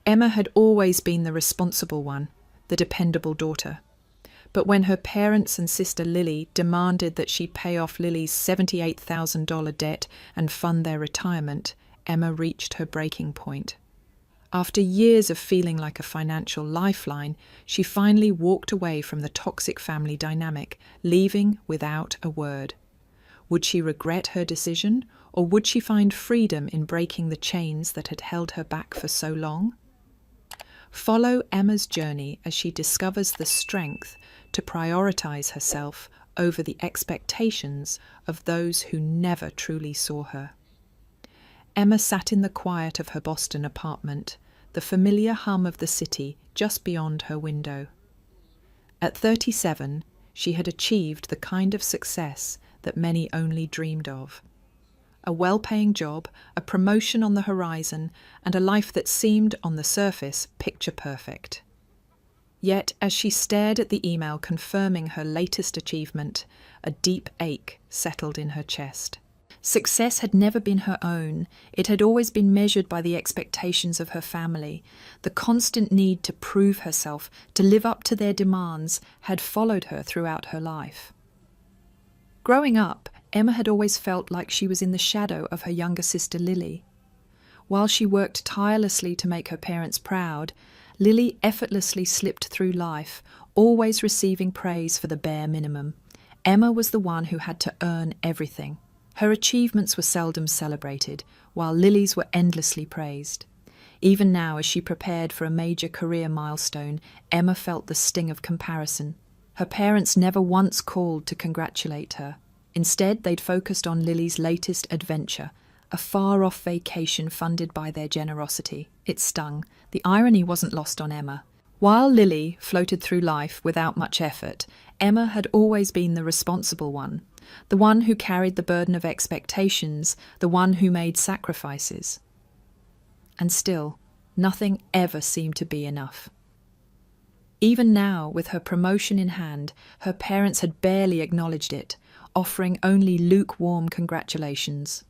Emma had always been the responsible one, the dependable daughter. But when her parents and sister Lily demanded that she pay off Lily's $78,000 debt and fund their retirement, Emma reached her breaking point. After years of feeling like a financial lifeline, she finally walked away from the toxic family dynamic, leaving without a word. Would she regret her decision, or would she find freedom in breaking the chains that had held her back for so long? Follow Emma's journey as she discovers the strength to prioritize herself over the expectations of those who never truly saw her. Emma sat in the quiet of her Boston apartment, the familiar hum of the city just beyond her window. At 37, she had achieved the kind of success that many only dreamed of. A well-paying job, a promotion on the horizon, and a life that seemed, on the surface, picture-perfect. Yet, as she stared at the email confirming her latest achievement, a deep ache settled in her chest. Success had never been her own. It had always been measured by the expectations of her family. The constant need to prove herself, to live up to their demands, had followed her throughout her life. Growing up, Emma had always felt like she was in the shadow of her younger sister Lily. While she worked tirelessly to make her parents proud, Lily effortlessly slipped through life, always receiving praise for the bare minimum. Emma was the one who had to earn everything. Her achievements were seldom celebrated, while Lily's were endlessly praised. Even now, as she prepared for a major career milestone, Emma felt the sting of comparison. Her parents never once called to congratulate her. Instead, they'd focused on Lily's latest adventure, a far-off vacation funded by their generosity. It stung. The irony wasn't lost on Emma. While Lily floated through life without much effort, Emma had always been the responsible one, the one who carried the burden of expectations, the one who made sacrifices. And still, nothing ever seemed to be enough. Even now, with her promotion in hand, her parents had barely acknowledged it, offering only lukewarm congratulations.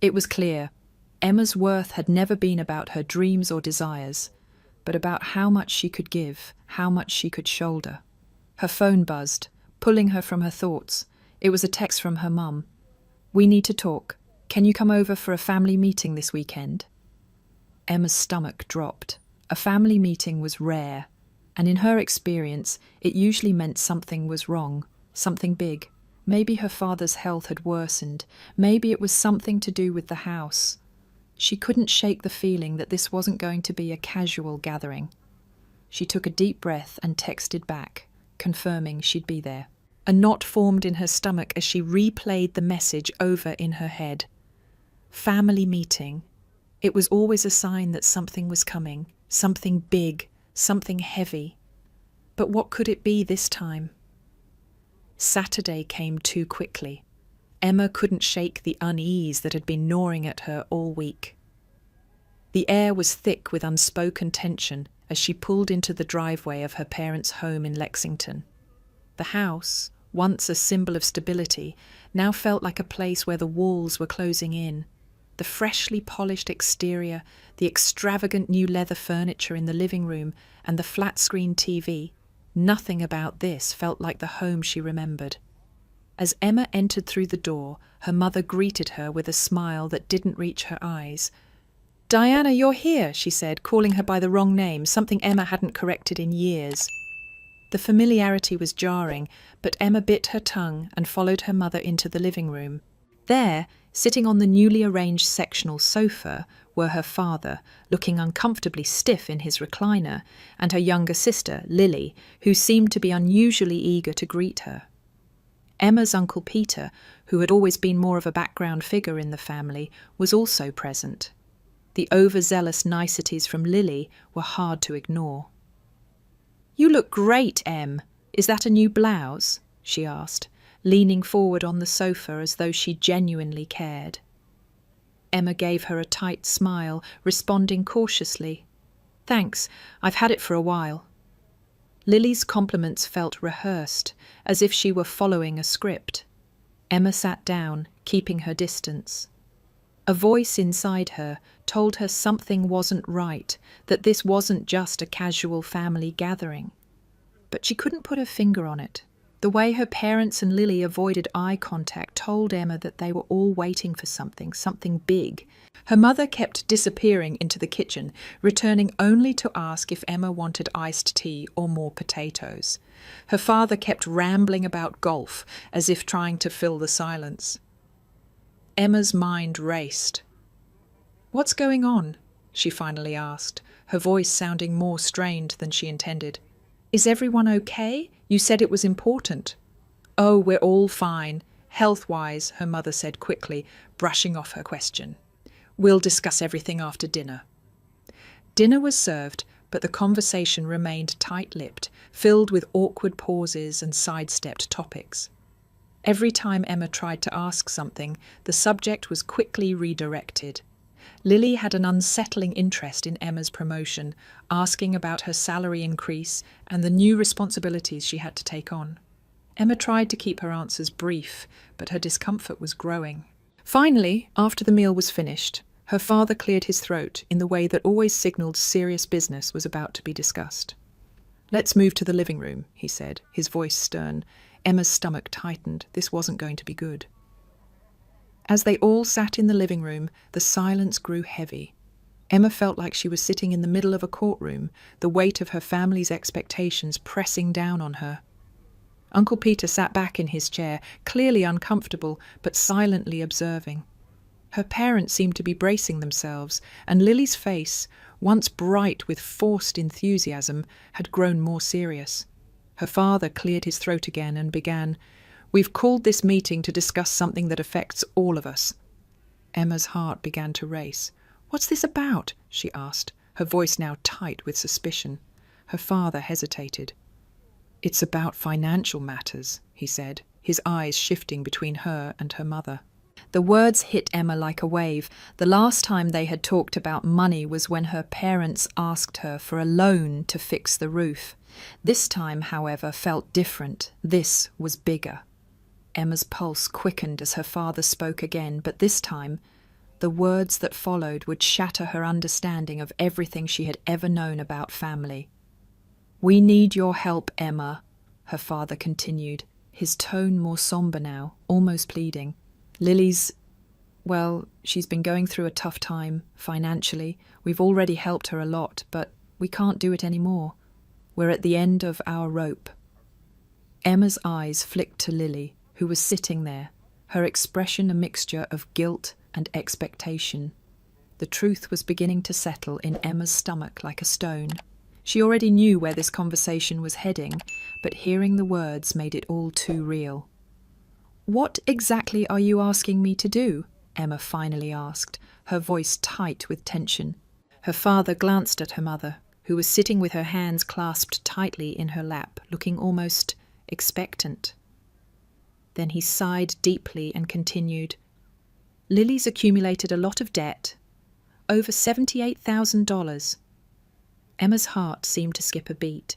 It was clear, Emma's worth had never been about her dreams or desires, but about how much she could give, how much she could shoulder. Her phone buzzed, pulling her from her thoughts. It was a text from her mum. "We need to talk. Can you come over for a family meeting this weekend?" Emma's stomach dropped. A family meeting was rare, and in her experience, it usually meant something was wrong, something big. Maybe her father's health had worsened. Maybe it was something to do with the house. She couldn't shake the feeling that this wasn't going to be a casual gathering. She took a deep breath and texted back, confirming she'd be there. A knot formed in her stomach as she replayed the message over in her head. Family meeting. It was always a sign that something was coming, something big, something heavy. But what could it be this time? Saturday came too quickly. Emma couldn't shake the unease that had been gnawing at her all week. The air was thick with unspoken tension as she pulled into the driveway of her parents' home in Lexington. The house, once a symbol of stability, now felt like a place where the walls were closing in. The freshly polished exterior, the extravagant new leather furniture in the living room, and the flat-screen TV. Nothing about this felt like the home she remembered. As Emma entered through the door, her mother greeted her with a smile that didn't reach her eyes. "Diana, you're here," she said, calling her by the wrong name, something Emma hadn't corrected in years. The familiarity was jarring, but Emma bit her tongue and followed her mother into the living room. There, sitting on the newly arranged sectional sofa, were her father, looking uncomfortably stiff in his recliner, and her younger sister, Lily, who seemed to be unusually eager to greet her. Emma's Uncle Peter, who had always been more of a background figure in the family, was also present. The overzealous niceties from Lily were hard to ignore. "You look great, Em. Is that a new blouse?" she asked, leaning forward on the sofa as though she genuinely cared. Emma gave her a tight smile, responding cautiously. "Thanks, I've had it for a while." Lily's compliments felt rehearsed, as if she were following a script. Emma sat down, keeping her distance. A voice inside her told her something wasn't right, that this wasn't just a casual family gathering. But she couldn't put her finger on it. The way her parents and Lily avoided eye contact told Emma that they were all waiting for something big. Her mother kept disappearing into the kitchen, returning only to ask if Emma wanted iced tea or more potatoes. Her father kept rambling about golf, as if trying to fill the silence. Emma's mind raced. "What's going on?" she finally asked, her voice sounding more strained than she intended. "Is everyone okay? You said it was important." "Oh, we're all fine, health-wise," her mother said quickly, brushing off her question. "We'll discuss everything after dinner." Dinner was served, but the conversation remained tight-lipped, filled with awkward pauses and sidestepped topics. Every time Emma tried to ask something, the subject was quickly redirected. Lily had an unsettling interest in Emma's promotion, asking about her salary increase and the new responsibilities she had to take on. Emma tried to keep her answers brief, but her discomfort was growing. Finally, after the meal was finished, her father cleared his throat in the way that always signalled serious business was about to be discussed. "Let's move to the living room," he said, his voice stern. Emma's stomach tightened. This wasn't going to be good. As they all sat in the living room, the silence grew heavy. Emma felt like she was sitting in the middle of a courtroom, the weight of her family's expectations pressing down on her. Uncle Peter sat back in his chair, clearly uncomfortable, but silently observing. Her parents seemed to be bracing themselves, and Lily's face, once bright with forced enthusiasm, had grown more serious. Her father cleared his throat again and began, "We've called this meeting to discuss something that affects all of us." Emma's heart began to race. "What's this about?" she asked, her voice now tight with suspicion. Her father hesitated. "It's about financial matters," he said, his eyes shifting between her and her mother. The words hit Emma like a wave. The last time they had talked about money was when her parents asked her for a loan to fix the roof. This time, however, felt different. This was bigger. Emma's pulse quickened as her father spoke again, but this time, the words that followed would shatter her understanding of everything she had ever known about family. "We need your help, Emma," her father continued, his tone more somber now, almost pleading. She's been going through a tough time, financially. We've already helped her a lot, but we can't do it anymore. We're at the end of our rope." Emma's eyes flicked to Lily, who was sitting there, her expression a mixture of guilt and expectation. The truth was beginning to settle in Emma's stomach like a stone. She already knew where this conversation was heading, but hearing the words made it all too real. "What exactly are you asking me to do?" Emma finally asked, her voice tight with tension. Her father glanced at her mother, who was sitting with her hands clasped tightly in her lap, looking almost expectant. Then he sighed deeply and continued, "Lily's accumulated a lot of debt, over $78,000. Emma's heart seemed to skip a beat.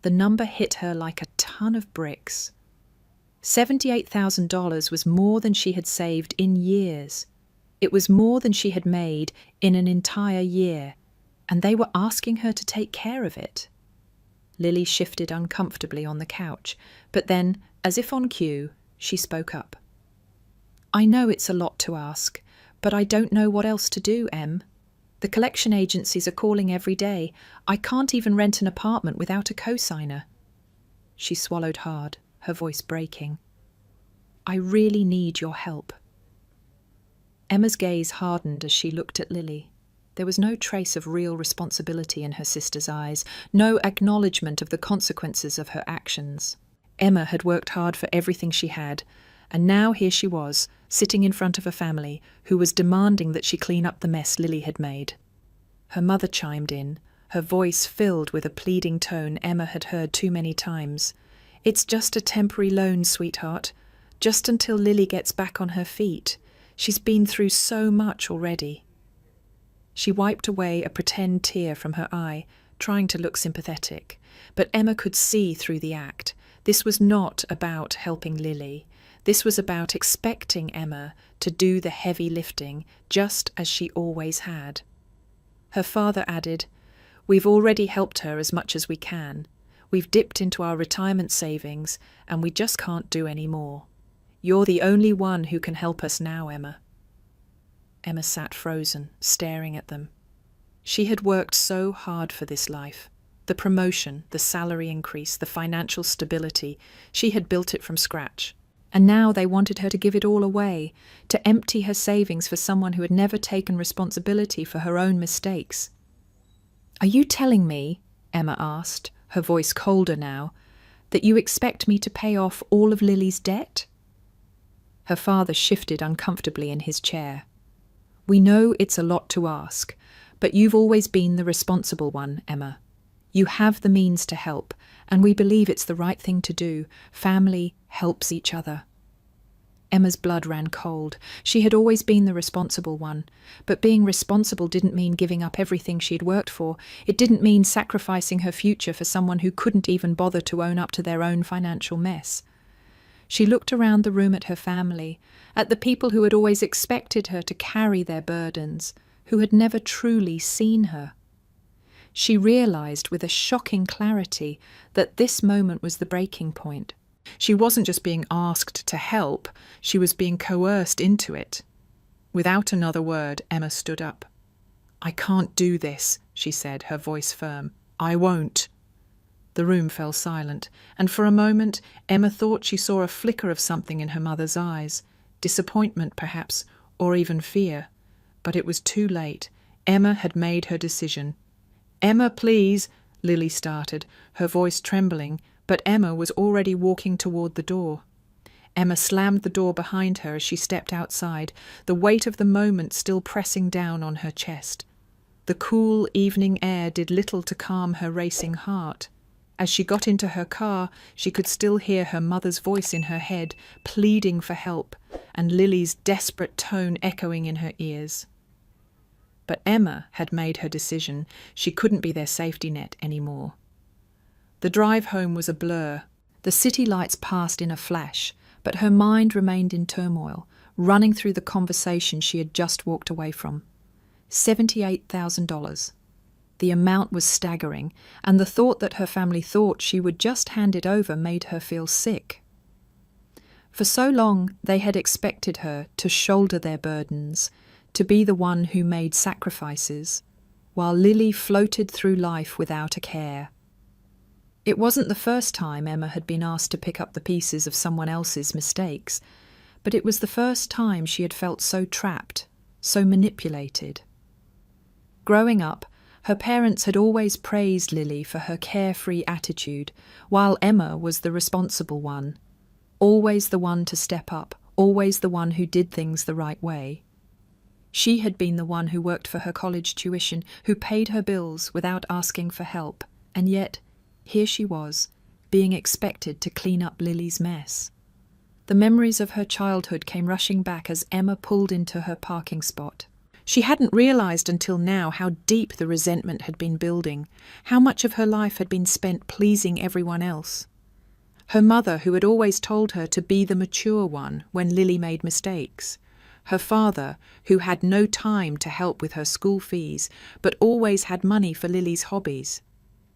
The number hit her like a ton of bricks. $78,000 was more than she had saved in years. It was more than she had made in an entire year, and they were asking her to take care of it. Lily shifted uncomfortably on the couch, but then, as if on cue, she spoke up. "I know it's a lot to ask, but I don't know what else to do, Em. The collection agencies are calling every day. I can't even rent an apartment without a co-signer." She swallowed hard, her voice breaking. "I really need your help." Emma's gaze hardened as she looked at Lily. There was no trace of real responsibility in her sister's eyes, no acknowledgement of the consequences of her actions. Emma had worked hard for everything she had, and now here she was, sitting in front of a family who was demanding that she clean up the mess Lily had made. Her mother chimed in, her voice filled with a pleading tone Emma had heard too many times. "It's just a temporary loan, sweetheart. Just until Lily gets back on her feet. She's been through so much already." She wiped away a pretend tear from her eye, trying to look sympathetic. But Emma could see through the act. This was not about helping Lily. This was about expecting Emma to do the heavy lifting, just as she always had. Her father added, "We've already helped her as much as we can. We've dipped into our retirement savings, and we just can't do any more. You're the only one who can help us now, Emma." Emma sat frozen, staring at them. She had worked so hard for this life. The promotion, the salary increase, the financial stability, she had built it from scratch. And now they wanted her to give it all away, to empty her savings for someone who had never taken responsibility for her own mistakes. "Are you telling me," Emma asked, her voice colder now, "that you expect me to pay off all of Lily's debt?" Her father shifted uncomfortably in his chair. "We know it's a lot to ask, but you've always been the responsible one, Emma. You have the means to help, and we believe it's the right thing to do. Family helps each other." Emma's blood ran cold. She had always been the responsible one, but being responsible didn't mean giving up everything she'd worked for. It didn't mean sacrificing her future for someone who couldn't even bother to own up to their own financial mess. She looked around the room at her family, at the people who had always expected her to carry their burdens, who had never truly seen her. She realized with a shocking clarity that this moment was the breaking point. She wasn't just being asked to help, she was being coerced into it. Without another word, Emma stood up. "I can't do this," she said, her voice firm. "I won't." The room fell silent, and for a moment Emma thought she saw a flicker of something in her mother's eyes, disappointment perhaps, or even fear. But it was too late. Emma had made her decision. "Emma, please," Lily started, her voice trembling, but Emma was already walking toward the door. Emma slammed the door behind her as she stepped outside, the weight of the moment still pressing down on her chest. The cool evening air did little to calm her racing heart. As she got into her car, she could still hear her mother's voice in her head, pleading for help, and Lily's desperate tone echoing in her ears. But Emma had made her decision. She couldn't be their safety net anymore. The drive home was a blur. The city lights passed in a flash, but her mind remained in turmoil, running through the conversation she had just walked away from. $78,000. The amount was staggering, and the thought that her family thought she would just hand it over made her feel sick. For so long they had expected her to shoulder their burdens, to be the one who made sacrifices, while Lily floated through life without a care. It wasn't the first time Emma had been asked to pick up the pieces of someone else's mistakes, but it was the first time she had felt so trapped, so manipulated. Growing up, her parents had always praised Lily for her carefree attitude, while Emma was the responsible one, always the one to step up, always the one who did things the right way. She had been the one who worked for her college tuition, who paid her bills without asking for help, and yet here she was, being expected to clean up Lily's mess. The memories of her childhood came rushing back as Emma pulled into her parking spot. She hadn't realized until now how deep the resentment had been building, how much of her life had been spent pleasing everyone else. Her mother, who had always told her to be the mature one when Lily made mistakes. Her father, who had no time to help with her school fees, but always had money for Lily's hobbies.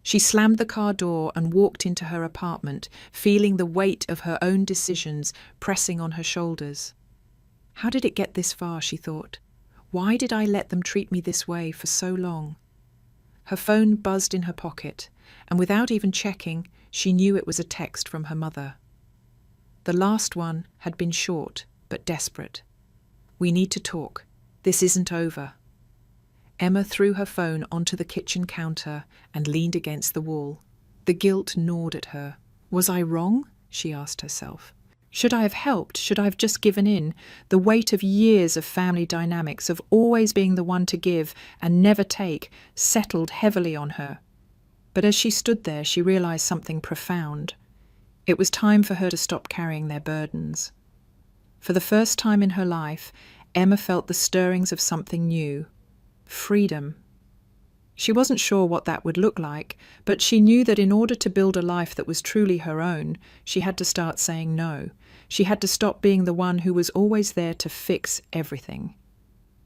She slammed the car door and walked into her apartment, feeling the weight of her own decisions pressing on her shoulders. How did it get this far, she thought? Why did I let them treat me this way for so long? Her phone buzzed in her pocket, and without even checking, she knew it was a text from her mother. The last one had been short, but desperate. "We need to talk. This isn't over." Emma threw her phone onto the kitchen counter and leaned against the wall. The guilt gnawed at her. Was I wrong? She asked herself. Should I have helped? Should I have just given in? The weight of years of family dynamics, of always being the one to give and never take, settled heavily on her. But as she stood there, she realized something profound. It was time for her to stop carrying their burdens. For the first time in her life, Emma felt the stirrings of something new. Freedom. She wasn't sure what that would look like, but she knew that in order to build a life that was truly her own, she had to start saying no. She had to stop being the one who was always there to fix everything.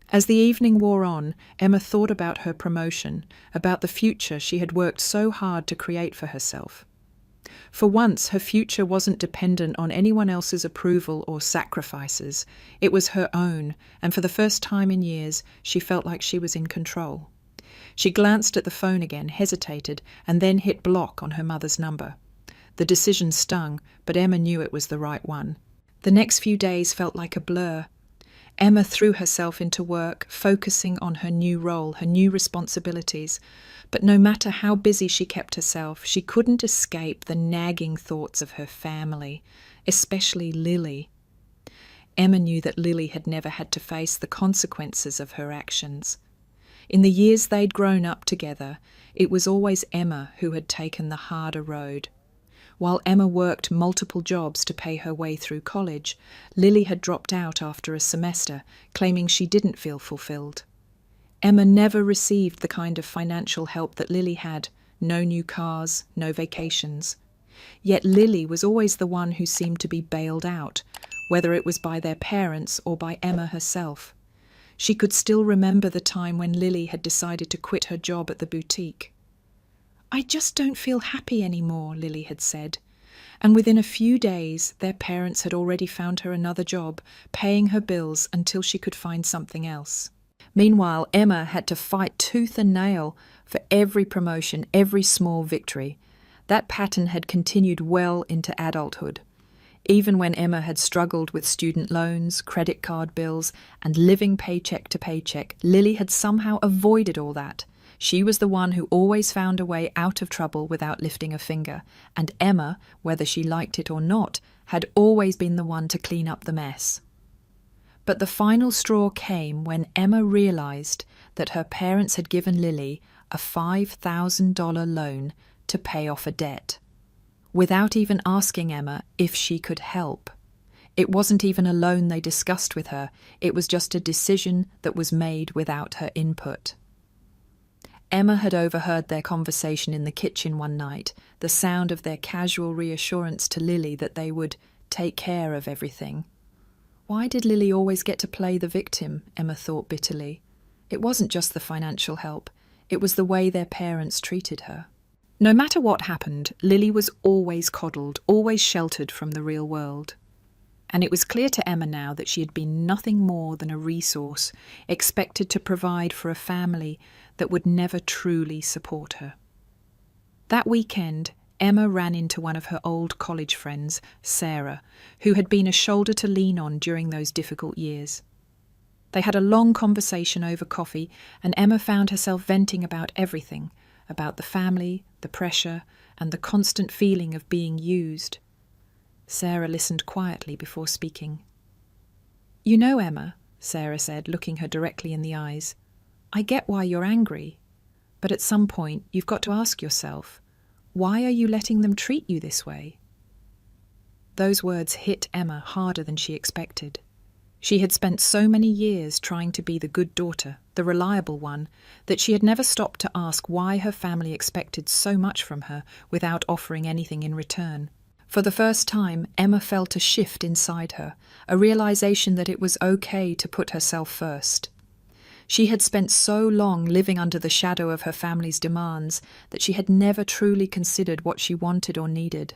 As the evening wore on, Emma thought about her promotion, about the future she had worked so hard to create for herself. For once, her future wasn't dependent on anyone else's approval or sacrifices. It was her own, and for the first time in years, she felt like she was in control. She glanced at the phone again, hesitated, and then hit block on her mother's number. The decision stung, but Emma knew it was the right one. The next few days felt like a blur. Emma threw herself into work, focusing on her new role, her new responsibilities. But no matter how busy she kept herself, she couldn't escape the nagging thoughts of her family, especially Lily. Emma knew that Lily had never had to face the consequences of her actions. In the years they'd grown up together, it was always Emma who had taken the harder road. While Emma worked multiple jobs to pay her way through college, Lily had dropped out after a semester, claiming she didn't feel fulfilled. Emma never received the kind of financial help that Lily had, no new cars, no vacations. Yet Lily was always the one who seemed to be bailed out, whether it was by their parents or by Emma herself. She could still remember the time when Lily had decided to quit her job at the boutique. "I just don't feel happy anymore," Lily had said. And within a few days, their parents had already found her another job, paying her bills until she could find something else. Meanwhile, Emma had to fight tooth and nail for every promotion, every small victory. That pattern had continued well into adulthood. Even when Emma had struggled with student loans, credit card bills, and living paycheck to paycheck, Lily had somehow avoided all that. She was the one who always found a way out of trouble without lifting a finger, and Emma, whether she liked it or not, had always been the one to clean up the mess. But the final straw came when Emma realized that her parents had given Lily a $5,000 loan to pay off a debt, without even asking Emma if she could help. It wasn't even a loan they discussed with her, it was just a decision that was made without her input. Emma had overheard their conversation in the kitchen one night, the sound of their casual reassurance to Lily that they would take care of everything. Why did Lily always get to play the victim, Emma thought bitterly. It wasn't just the financial help, it was the way their parents treated her. No matter what happened, Lily was always coddled, always sheltered from the real world. And it was clear to Emma now that she had been nothing more than a resource, expected to provide for a family that would never truly support her. That weekend, Emma ran into one of her old college friends, Sarah, who had been a shoulder to lean on during those difficult years. They had a long conversation over coffee, and Emma found herself venting about everything, about the family, the pressure, and the constant feeling of being used. Sarah listened quietly before speaking. "You know, Emma," Sarah said, looking her directly in the eyes, "I get why you're angry, but at some point you've got to ask yourself, why are you letting them treat you this way?" Those words hit Emma harder than she expected. She had spent so many years trying to be the good daughter, the reliable one, that she had never stopped to ask why her family expected so much from her without offering anything in return. For the first time, Emma felt a shift inside her, a realization that it was okay to put herself first. She had spent so long living under the shadow of her family's demands that she had never truly considered what she wanted or needed.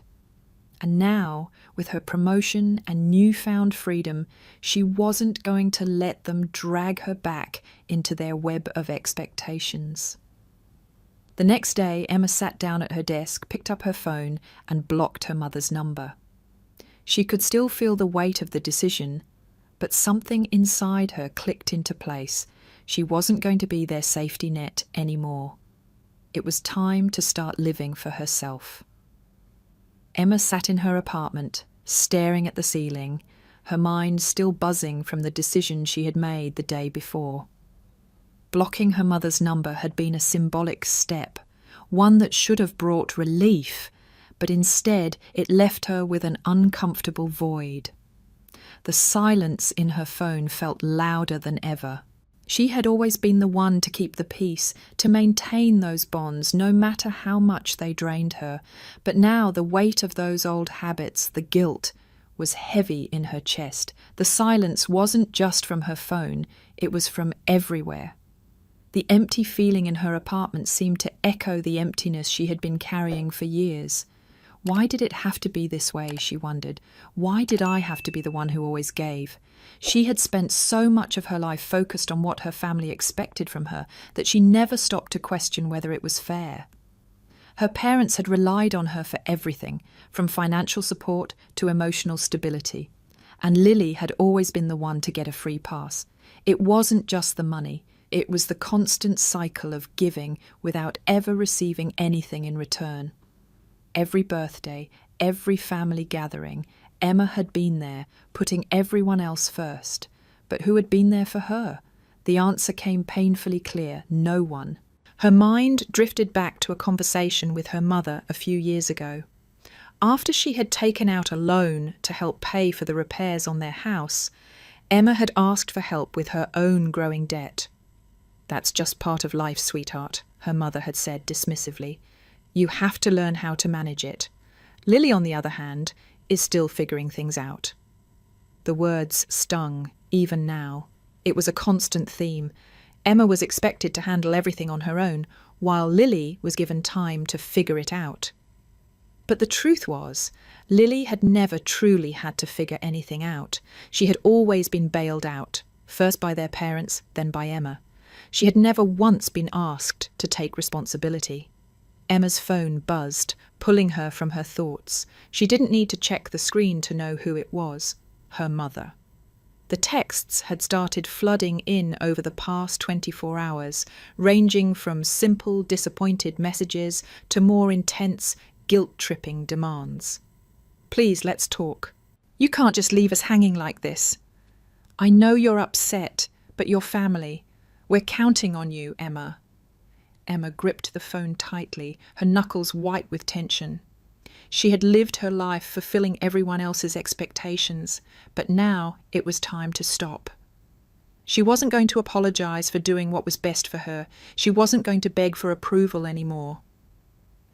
And now, with her promotion and newfound freedom, she wasn't going to let them drag her back into their web of expectations. The next day, Emma sat down at her desk, picked up her phone, and blocked her mother's number. She could still feel the weight of the decision, but something inside her clicked into place. She wasn't going to be their safety net anymore. It was time to start living for herself. Emma sat in her apartment, staring at the ceiling, her mind still buzzing from the decision she had made the day before. Blocking her mother's number had been a symbolic step, one that should have brought relief, but instead it left her with an uncomfortable void. The silence in her phone felt louder than ever. She had always been the one to keep the peace, to maintain those bonds, no matter how much they drained her. But now the weight of those old habits, the guilt, was heavy in her chest. The silence wasn't just from her phone, it was from everywhere. The empty feeling in her apartment seemed to echo the emptiness she had been carrying for years. Why did it have to be this way, she wondered. Why did I have to be the one who always gave? She had spent so much of her life focused on what her family expected from her that she never stopped to question whether it was fair. Her parents had relied on her for everything, from financial support to emotional stability. And Lily had always been the one to get a free pass. It wasn't just the money, it was the constant cycle of giving without ever receiving anything in return. Every birthday, every family gathering, Emma had been there, putting everyone else first. But who had been there for her? The answer came painfully clear: no one. Her mind drifted back to a conversation with her mother a few years ago. After she had taken out a loan to help pay for the repairs on their house, Emma had asked for help with her own growing debt. "That's just part of life, sweetheart," her mother had said dismissively. "You have to learn how to manage it." Lily, on the other hand, is still figuring things out. The words stung, even now. It was a constant theme. Emma was expected to handle everything on her own, while Lily was given time to figure it out. But the truth was, Lily had never truly had to figure anything out. She had always been bailed out, first by their parents, then by Emma. She had never once been asked to take responsibility. Emma's phone buzzed, pulling her from her thoughts. She didn't need to check the screen to know who it was: her mother. The texts had started flooding in over the past 24 hours, ranging from simple, disappointed messages to more intense, guilt-tripping demands. "Please, let's talk. You can't just leave us hanging like this. I know you're upset, but your family. We're counting on you, Emma." Emma gripped the phone tightly, her knuckles white with tension. She had lived her life fulfilling everyone else's expectations, but now it was time to stop. She wasn't going to apologize for doing what was best for her. She wasn't going to beg for approval anymore.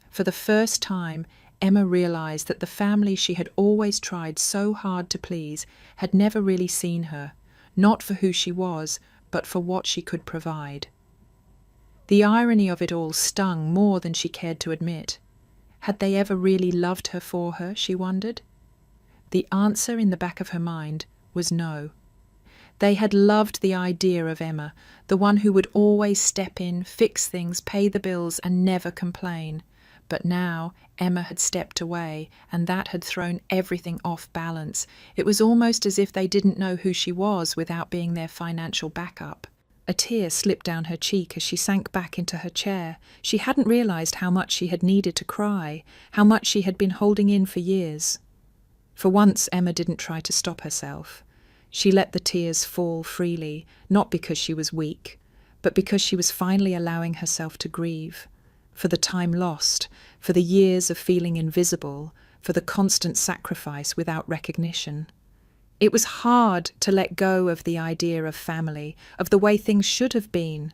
For the first time, Emma realized that the family she had always tried so hard to please had never really seen her, not for who she was, but for what she could provide. The irony of it all stung more than she cared to admit. Had they ever really loved her for her, she wondered? The answer in the back of her mind was no. They had loved the idea of Emma, the one who would always step in, fix things, pay the bills, and never complain. But now Emma had stepped away, and that had thrown everything off balance. It was almost as if they didn't know who she was without being their financial backup. A tear slipped down her cheek as she sank back into her chair. She hadn't realized how much she had needed to cry, how much she had been holding in for years. For once, Emma didn't try to stop herself. She let the tears fall freely, not because she was weak, but because she was finally allowing herself to grieve. For the time lost, for the years of feeling invisible, for the constant sacrifice without recognition. It was hard to let go of the idea of family, of the way things should have been.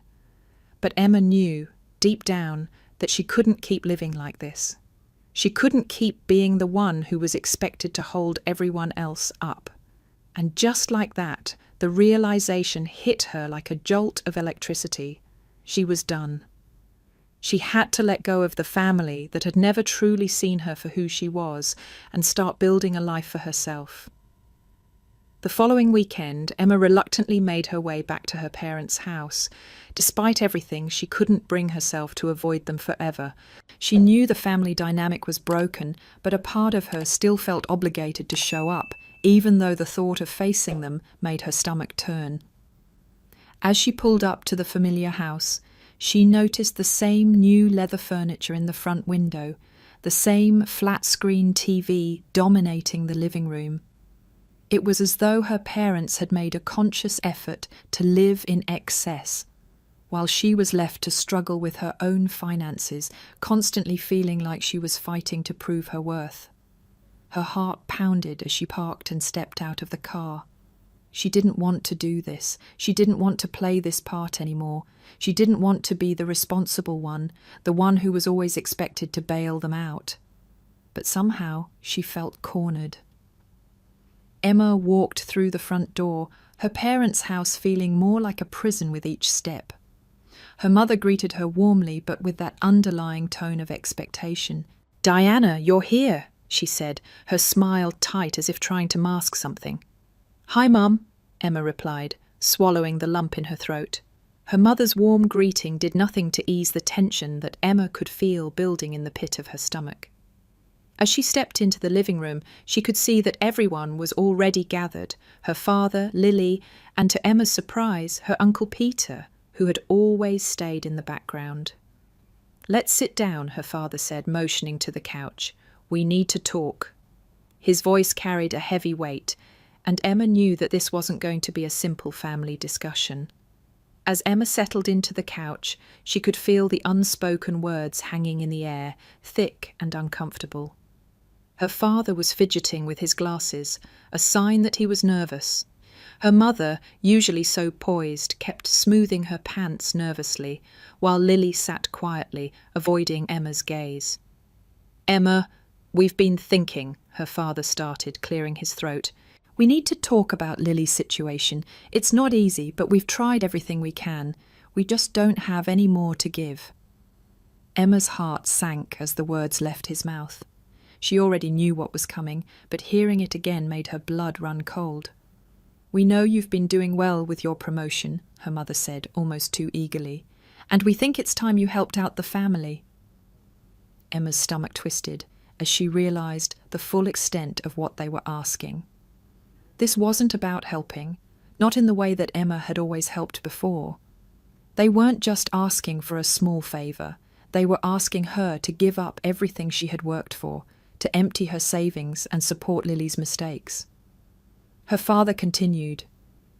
But Emma knew, deep down, that she couldn't keep living like this. She couldn't keep being the one who was expected to hold everyone else up. And just like that, the realization hit her like a jolt of electricity. She was done. She had to let go of the family that had never truly seen her for who she was and start building a life for herself. The following weekend, Emma reluctantly made her way back to her parents' house. Despite everything, she couldn't bring herself to avoid them forever. She knew the family dynamic was broken, but a part of her still felt obligated to show up, even though the thought of facing them made her stomach turn. As she pulled up to the familiar house, she noticed the same new leather furniture in the front window, the same flat-screen TV dominating the living room. It was as though her parents had made a conscious effort to live in excess, while she was left to struggle with her own finances, constantly feeling like she was fighting to prove her worth. Her heart pounded as she parked and stepped out of the car. She didn't want to do this. She didn't want to play this part anymore. She didn't want to be the responsible one, the one who was always expected to bail them out. But somehow she felt cornered. Emma walked through the front door, her parents' house feeling more like a prison with each step. Her mother greeted her warmly, but with that underlying tone of expectation. "Diana, you're here," she said, her smile tight as if trying to mask something. "Hi, Mum," Emma replied, swallowing the lump in her throat. Her mother's warm greeting did nothing to ease the tension that Emma could feel building in the pit of her stomach. As she stepped into the living room, she could see that everyone was already gathered, her father, Lily, and to Emma's surprise, her Uncle Peter, who had always stayed in the background. "Let's sit down," her father said, motioning to the couch. "We need to talk." His voice carried a heavy weight, and Emma knew that this wasn't going to be a simple family discussion. As Emma settled into the couch, she could feel the unspoken words hanging in the air, thick and uncomfortable. Her father was fidgeting with his glasses, a sign that he was nervous. Her mother, usually so poised, kept smoothing her pants nervously, while Lily sat quietly, avoiding Emma's gaze. "Emma, we've been thinking," her father started, clearing his throat. "We need to talk about Lily's situation. It's not easy, but we've tried everything we can. We just don't have any more to give." Emma's heart sank as the words left his mouth. She already knew what was coming, but hearing it again made her blood run cold. "We know you've been doing well with your promotion," her mother said, almost too eagerly, "and we think it's time you helped out the family." Emma's stomach twisted as she realized the full extent of what they were asking. This wasn't about helping, not in the way that Emma had always helped before. They weren't just asking for a small favor. They were asking her to give up everything she had worked for, to empty her savings and support Lily's mistakes. Her father continued,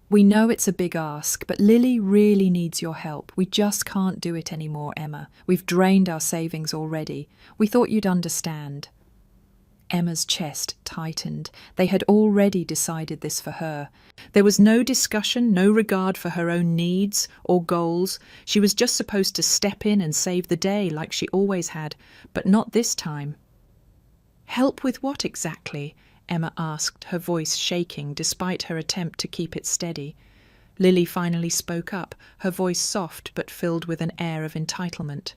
"We know it's a big ask, but Lily really needs your help. We just can't do it anymore, Emma. We've drained our savings already. We thought you'd understand." Emma's chest tightened. They had already decided this for her. There was no discussion, no regard for her own needs or goals. She was just supposed to step in and save the day like she always had, but not this time. "Help with what exactly?" Emma asked, her voice shaking despite her attempt to keep it steady. Lily finally spoke up, her voice soft but filled with an air of entitlement.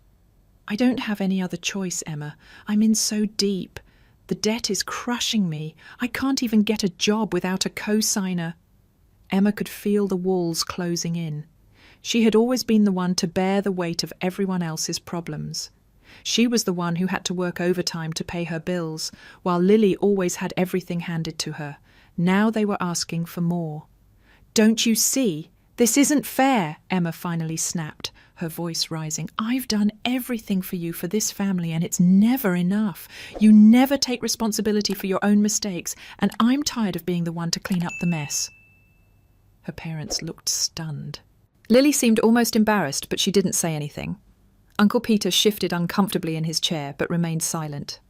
"I don't have any other choice, Emma. I'm in so deep. The debt is crushing me. I can't even get a job without a co-signer." Emma could feel the walls closing in. She had always been the one to bear the weight of everyone else's problems. She was the one who had to work overtime to pay her bills, while Lily always had everything handed to her. Now they were asking for more. "Don't you see? This isn't fair," Emma finally snapped, her voice rising. "I've done everything for you for this family, and it's never enough. You never take responsibility for your own mistakes, and I'm tired of being the one to clean up the mess." Her parents looked stunned. Lily seemed almost embarrassed, but she didn't say anything. Uncle Peter shifted uncomfortably in his chair, but remained silent.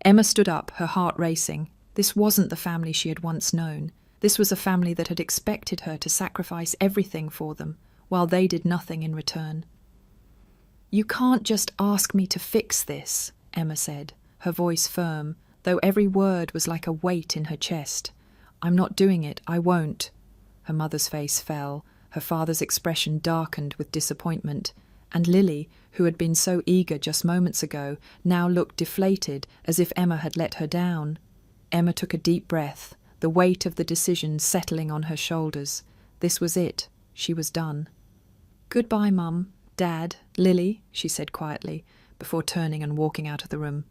Emma stood up, her heart racing. This wasn't the family she had once known. This was a family that had expected her to sacrifice everything for them, while they did nothing in return. "You can't just ask me to fix this," Emma said, her voice firm, though every word was like a weight in her chest. "I'm not doing it. I won't." Her mother's face fell, her father's expression darkened with disappointment, and Lily, who had been so eager just moments ago, now looked deflated, as if Emma had let her down. Emma took a deep breath, the weight of the decision settling on her shoulders. This was it. She was done. "Goodbye, Mum, Dad, Lily," she said quietly, before turning and walking out of the room.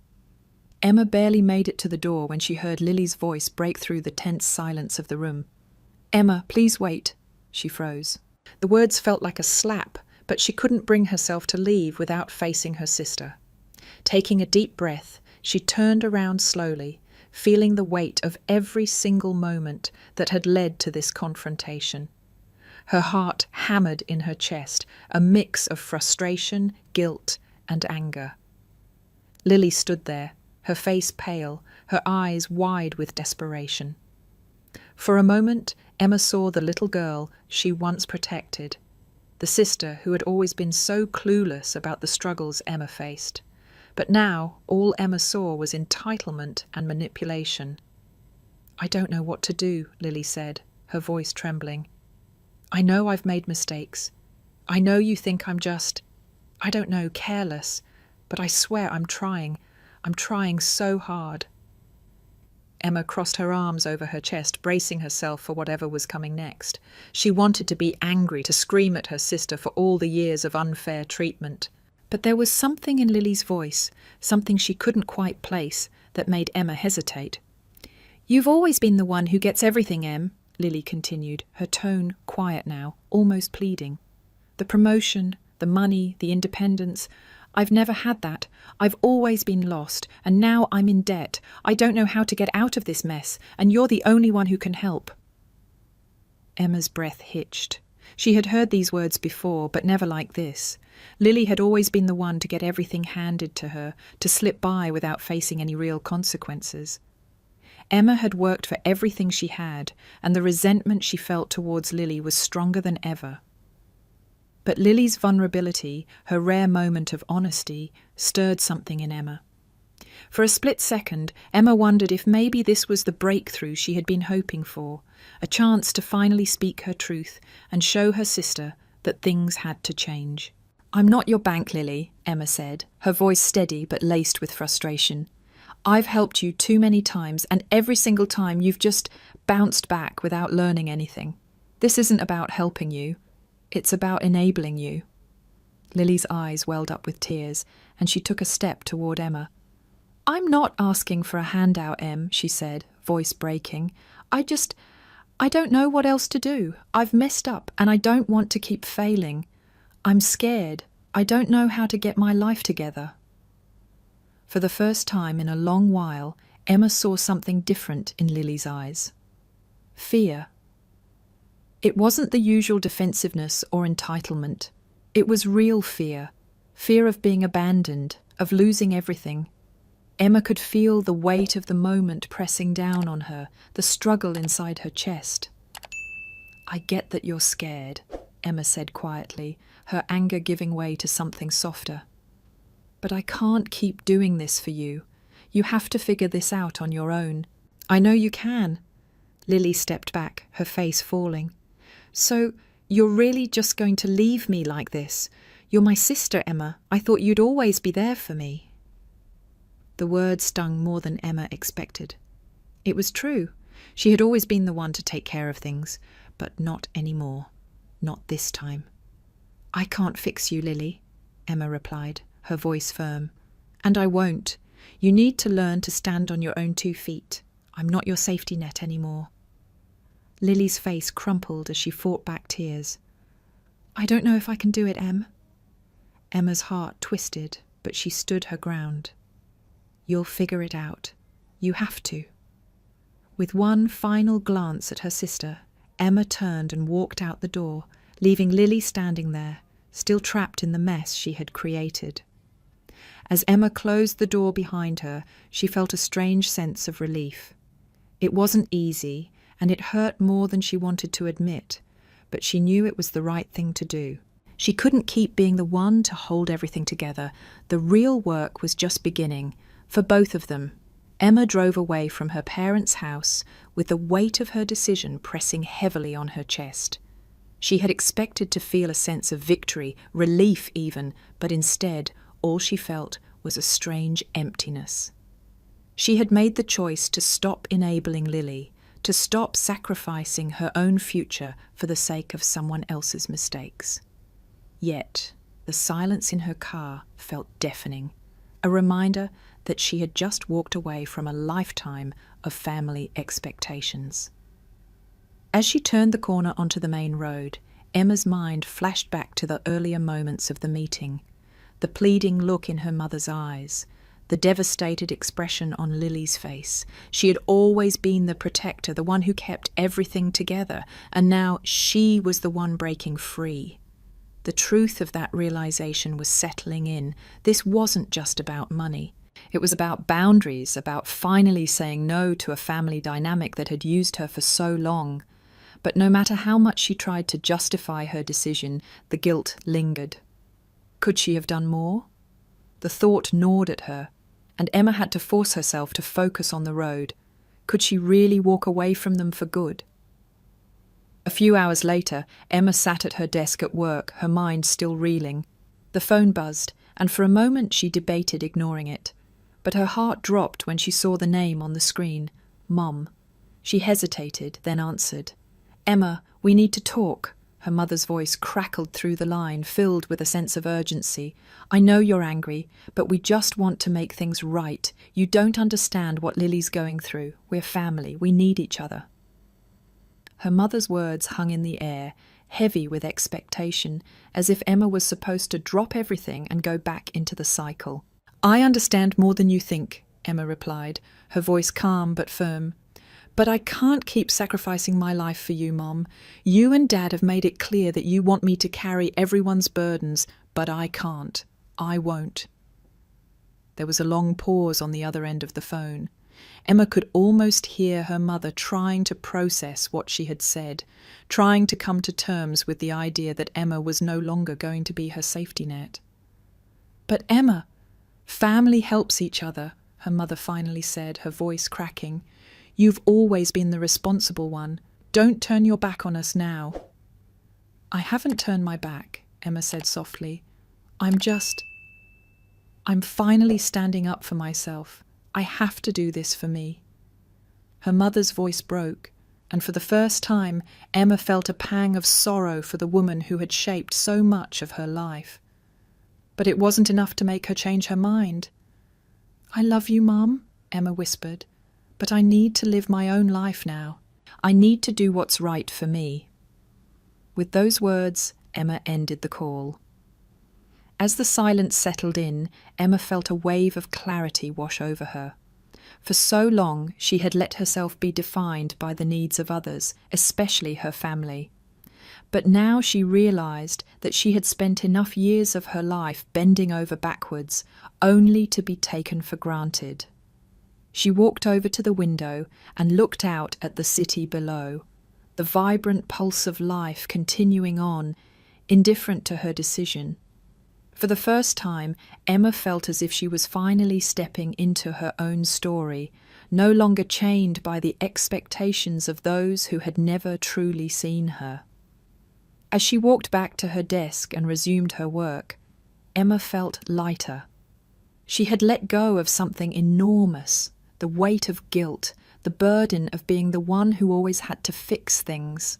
Emma barely made it to the door when she heard Lily's voice break through the tense silence of the room. "Emma, please wait." She froze. The words felt like a slap, but she couldn't bring herself to leave without facing her sister. Taking a deep breath, she turned around slowly, feeling the weight of every single moment that had led to this confrontation. Her heart hammered in her chest, a mix of frustration, guilt, and anger. Lily stood there, her face pale, her eyes wide with desperation. For a moment, Emma saw the little girl she once protected, the sister who had always been so clueless about the struggles Emma faced. But now all Emma saw was entitlement and manipulation. "I don't know what to do," Lily said, her voice trembling. "I know I've made mistakes. I know you think I'm just, I don't know, careless, but I swear I'm trying. I'm trying so hard." Emma crossed her arms over her chest, bracing herself for whatever was coming next. She wanted to be angry, to scream at her sister for all the years of unfair treatment. But there was something in Lily's voice, something she couldn't quite place, that made Emma hesitate. "You've always been the one who gets everything, Em," Lily continued, her tone quiet now, almost pleading. "The promotion, the money, the independence. I've never had that. I've always been lost, and now I'm in debt. I don't know how to get out of this mess, and you're the only one who can help." Emma's breath hitched. She had heard these words before, but never like this. Lily had always been the one to get everything handed to her, to slip by without facing any real consequences. Emma had worked for everything she had, and the resentment she felt towards Lily was stronger than ever. But Lily's vulnerability, her rare moment of honesty, stirred something in Emma. For a split second, Emma wondered if maybe this was the breakthrough she had been hoping for, a chance to finally speak her truth and show her sister that things had to change. "I'm not your bank, Lily," Emma said, her voice steady but laced with frustration. "I've helped you too many times, and every single time you've just bounced back without learning anything. This isn't about helping you. It's about enabling you." Lily's eyes welled up with tears, and she took a step toward Emma. "I'm not asking for a handout, Em," she said, voice breaking. I don't know what else to do. I've messed up, and I don't want to keep failing. I'm scared. I don't know how to get my life together." For the first time in a long while, Emma saw something different in Lily's eyes. Fear. It wasn't the usual defensiveness or entitlement. It was real fear. Fear of being abandoned, of losing everything. Emma could feel the weight of the moment pressing down on her, the struggle inside her chest. "I get that you're scared," Emma said quietly, her anger giving way to something softer. "But I can't keep doing this for you. You have to figure this out on your own. I know you can." Lily stepped back, her face falling. "So, you're really just going to leave me like this? You're my sister, Emma. I thought you'd always be there for me." The words stung more than Emma expected. It was true. She had always been the one to take care of things, but not anymore. Not this time. "I can't fix you, Lily," Emma replied, her voice firm. "And I won't. You need to learn to stand on your own 2 feet. I'm not your safety net anymore." Lily's face crumpled as she fought back tears. "I don't know if I can do it, Em." Emma's heart twisted, but she stood her ground. "You'll figure it out. You have to." With one final glance at her sister, Emma turned and walked out the door, leaving Lily standing there, still trapped in the mess she had created. As Emma closed the door behind her, she felt a strange sense of relief. It wasn't easy, and it hurt more than she wanted to admit, but she knew it was the right thing to do. She couldn't keep being the one to hold everything together. The real work was just beginning, for both of them. Emma drove away from her parents' house with the weight of her decision pressing heavily on her chest. She had expected to feel a sense of victory, relief even, but instead, all she felt was a strange emptiness. She had made the choice to stop enabling Lily, to stop sacrificing her own future for the sake of someone else's mistakes. Yet, the silence in her car felt deafening, a reminder that she had just walked away from a lifetime of family expectations. As she turned the corner onto the main road, Emma's mind flashed back to the earlier moments of the meeting, the pleading look in her mother's eyes, the devastated expression on Lily's face. She had always been the protector, the one who kept everything together, and now she was the one breaking free. The truth of that realization was settling in. This wasn't just about money. It was about boundaries, about finally saying no to a family dynamic that had used her for so long. But no matter how much she tried to justify her decision, the guilt lingered. Could she have done more? The thought gnawed at her, and Emma had to force herself to focus on the road. Could she really walk away from them for good? A few hours later, Emma sat at her desk at work, her mind still reeling. The phone buzzed, and for a moment she debated ignoring it. But her heart dropped when she saw the name on the screen, Mum. She hesitated, then answered. "Emma, we need to talk." Her mother's voice crackled through the line, filled with a sense of urgency. "I know you're angry, but we just want to make things right. You don't understand what Lily's going through. We're family. We need each other." Her mother's words hung in the air, heavy with expectation, as if Emma was supposed to drop everything and go back into the cycle. "I understand more than you think," Emma replied, her voice calm but firm. "But I can't keep sacrificing my life for you, Mom. You and Dad have made it clear that you want me to carry everyone's burdens, but I can't. I won't." There was a long pause on the other end of the phone. Emma could almost hear her mother trying to process what she had said, trying to come to terms with the idea that Emma was no longer going to be her safety net. "But Emma, family helps each other," her mother finally said, her voice cracking. "You've always been the responsible one. Don't turn your back on us now." "I haven't turned my back," Emma said softly. I'm finally standing up for myself. I have to do this for me." Her mother's voice broke, and for the first time, Emma felt a pang of sorrow for the woman who had shaped so much of her life. But it wasn't enough to make her change her mind. "I love you, Mum," Emma whispered, "but I need to live my own life now. I need to do what's right for me." With those words, Emma ended the call. As the silence settled in, Emma felt a wave of clarity wash over her. For so long, she had let herself be defined by the needs of others, especially her family. But now she realized that she had spent enough years of her life bending over backwards, only to be taken for granted. She walked over to the window and looked out at the city below, the vibrant pulse of life continuing on, indifferent to her decision. For the first time, Emma felt as if she was finally stepping into her own story, no longer chained by the expectations of those who had never truly seen her. As she walked back to her desk and resumed her work, Emma felt lighter. She had let go of something enormous, the weight of guilt, the burden of being the one who always had to fix things.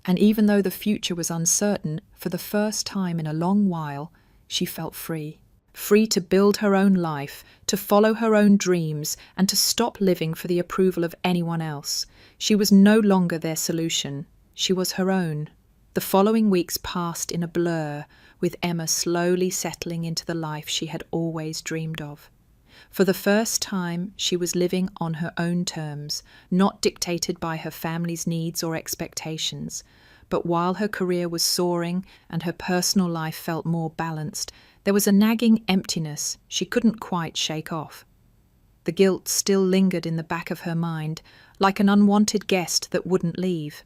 And even though the future was uncertain, for the first time in a long while, she felt free. Free to build her own life, to follow her own dreams, and to stop living for the approval of anyone else. She was no longer their solution. She was her own. The following weeks passed in a blur, with Emma slowly settling into the life she had always dreamed of. For the first time, she was living on her own terms, not dictated by her family's needs or expectations. But while her career was soaring and her personal life felt more balanced, there was a nagging emptiness she couldn't quite shake off. The guilt still lingered in the back of her mind, like an unwanted guest that wouldn't leave.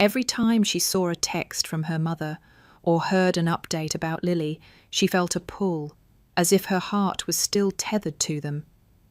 Every time she saw a text from her mother or heard an update about Lily, she felt a pull, as if her heart was still tethered to them.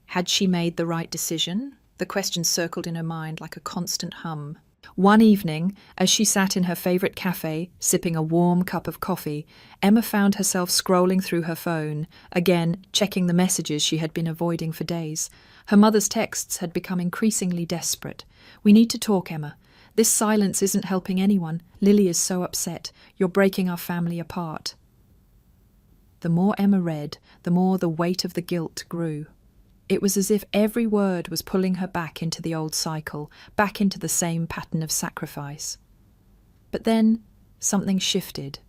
Had she made the right decision? The question circled in her mind like a constant hum. One evening, as she sat in her favourite cafe, sipping a warm cup of coffee, Emma found herself scrolling through her phone, again checking the messages she had been avoiding for days. Her mother's texts had become increasingly desperate. "We need to talk, Emma. This silence isn't helping anyone. Lily is so upset. You're breaking our family apart." The more Emma read, the more the weight of the guilt grew. It was as if every word was pulling her back into the old cycle, back into the same pattern of sacrifice. But then something shifted.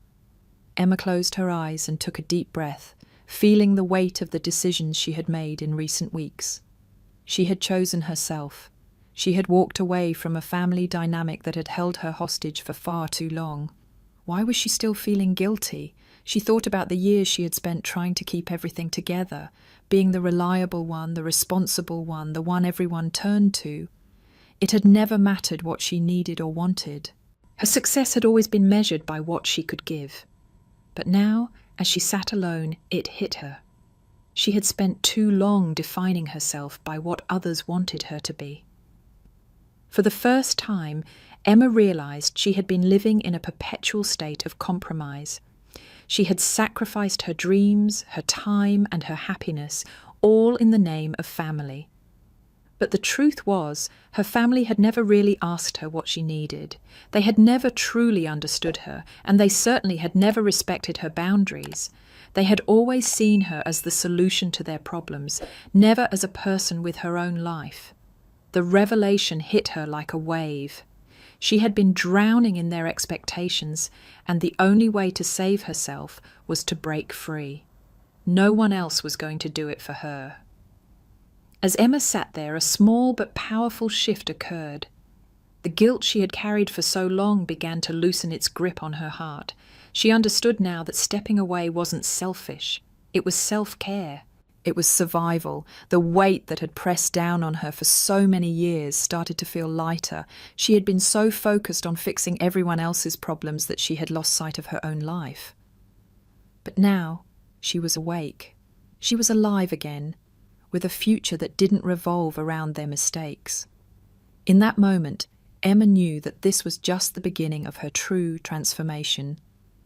Emma closed her eyes and took a deep breath, feeling the weight of the decisions she had made in recent weeks. She had chosen herself. She had walked away from a family dynamic that had held her hostage for far too long. Why was she still feeling guilty? She thought about the years she had spent trying to keep everything together, being the reliable one, the responsible one, the one everyone turned to. It had never mattered what she needed or wanted. Her success had always been measured by what she could give. But now, as she sat alone, it hit her. She had spent too long defining herself by what others wanted her to be. For the first time, Emma realized she had been living in a perpetual state of compromise. She had sacrificed her dreams, her time, and her happiness, all in the name of family. But the truth was, her family had never really asked her what she needed. They had never truly understood her, and they certainly had never respected her boundaries. They had always seen her as the solution to their problems, never as a person with her own life. The revelation hit her like a wave. She had been drowning in their expectations, and the only way to save herself was to break free. No one else was going to do it for her. As Emma sat there, a small but powerful shift occurred. The guilt she had carried for so long began to loosen its grip on her heart. She understood now that stepping away wasn't selfish. It was self-care. It was survival. The weight that had pressed down on her for so many years started to feel lighter. She had been so focused on fixing everyone else's problems that she had lost sight of her own life. But now she was awake. She was alive again, with a future that didn't revolve around their mistakes. In that moment, Emma knew that this was just the beginning of her true transformation.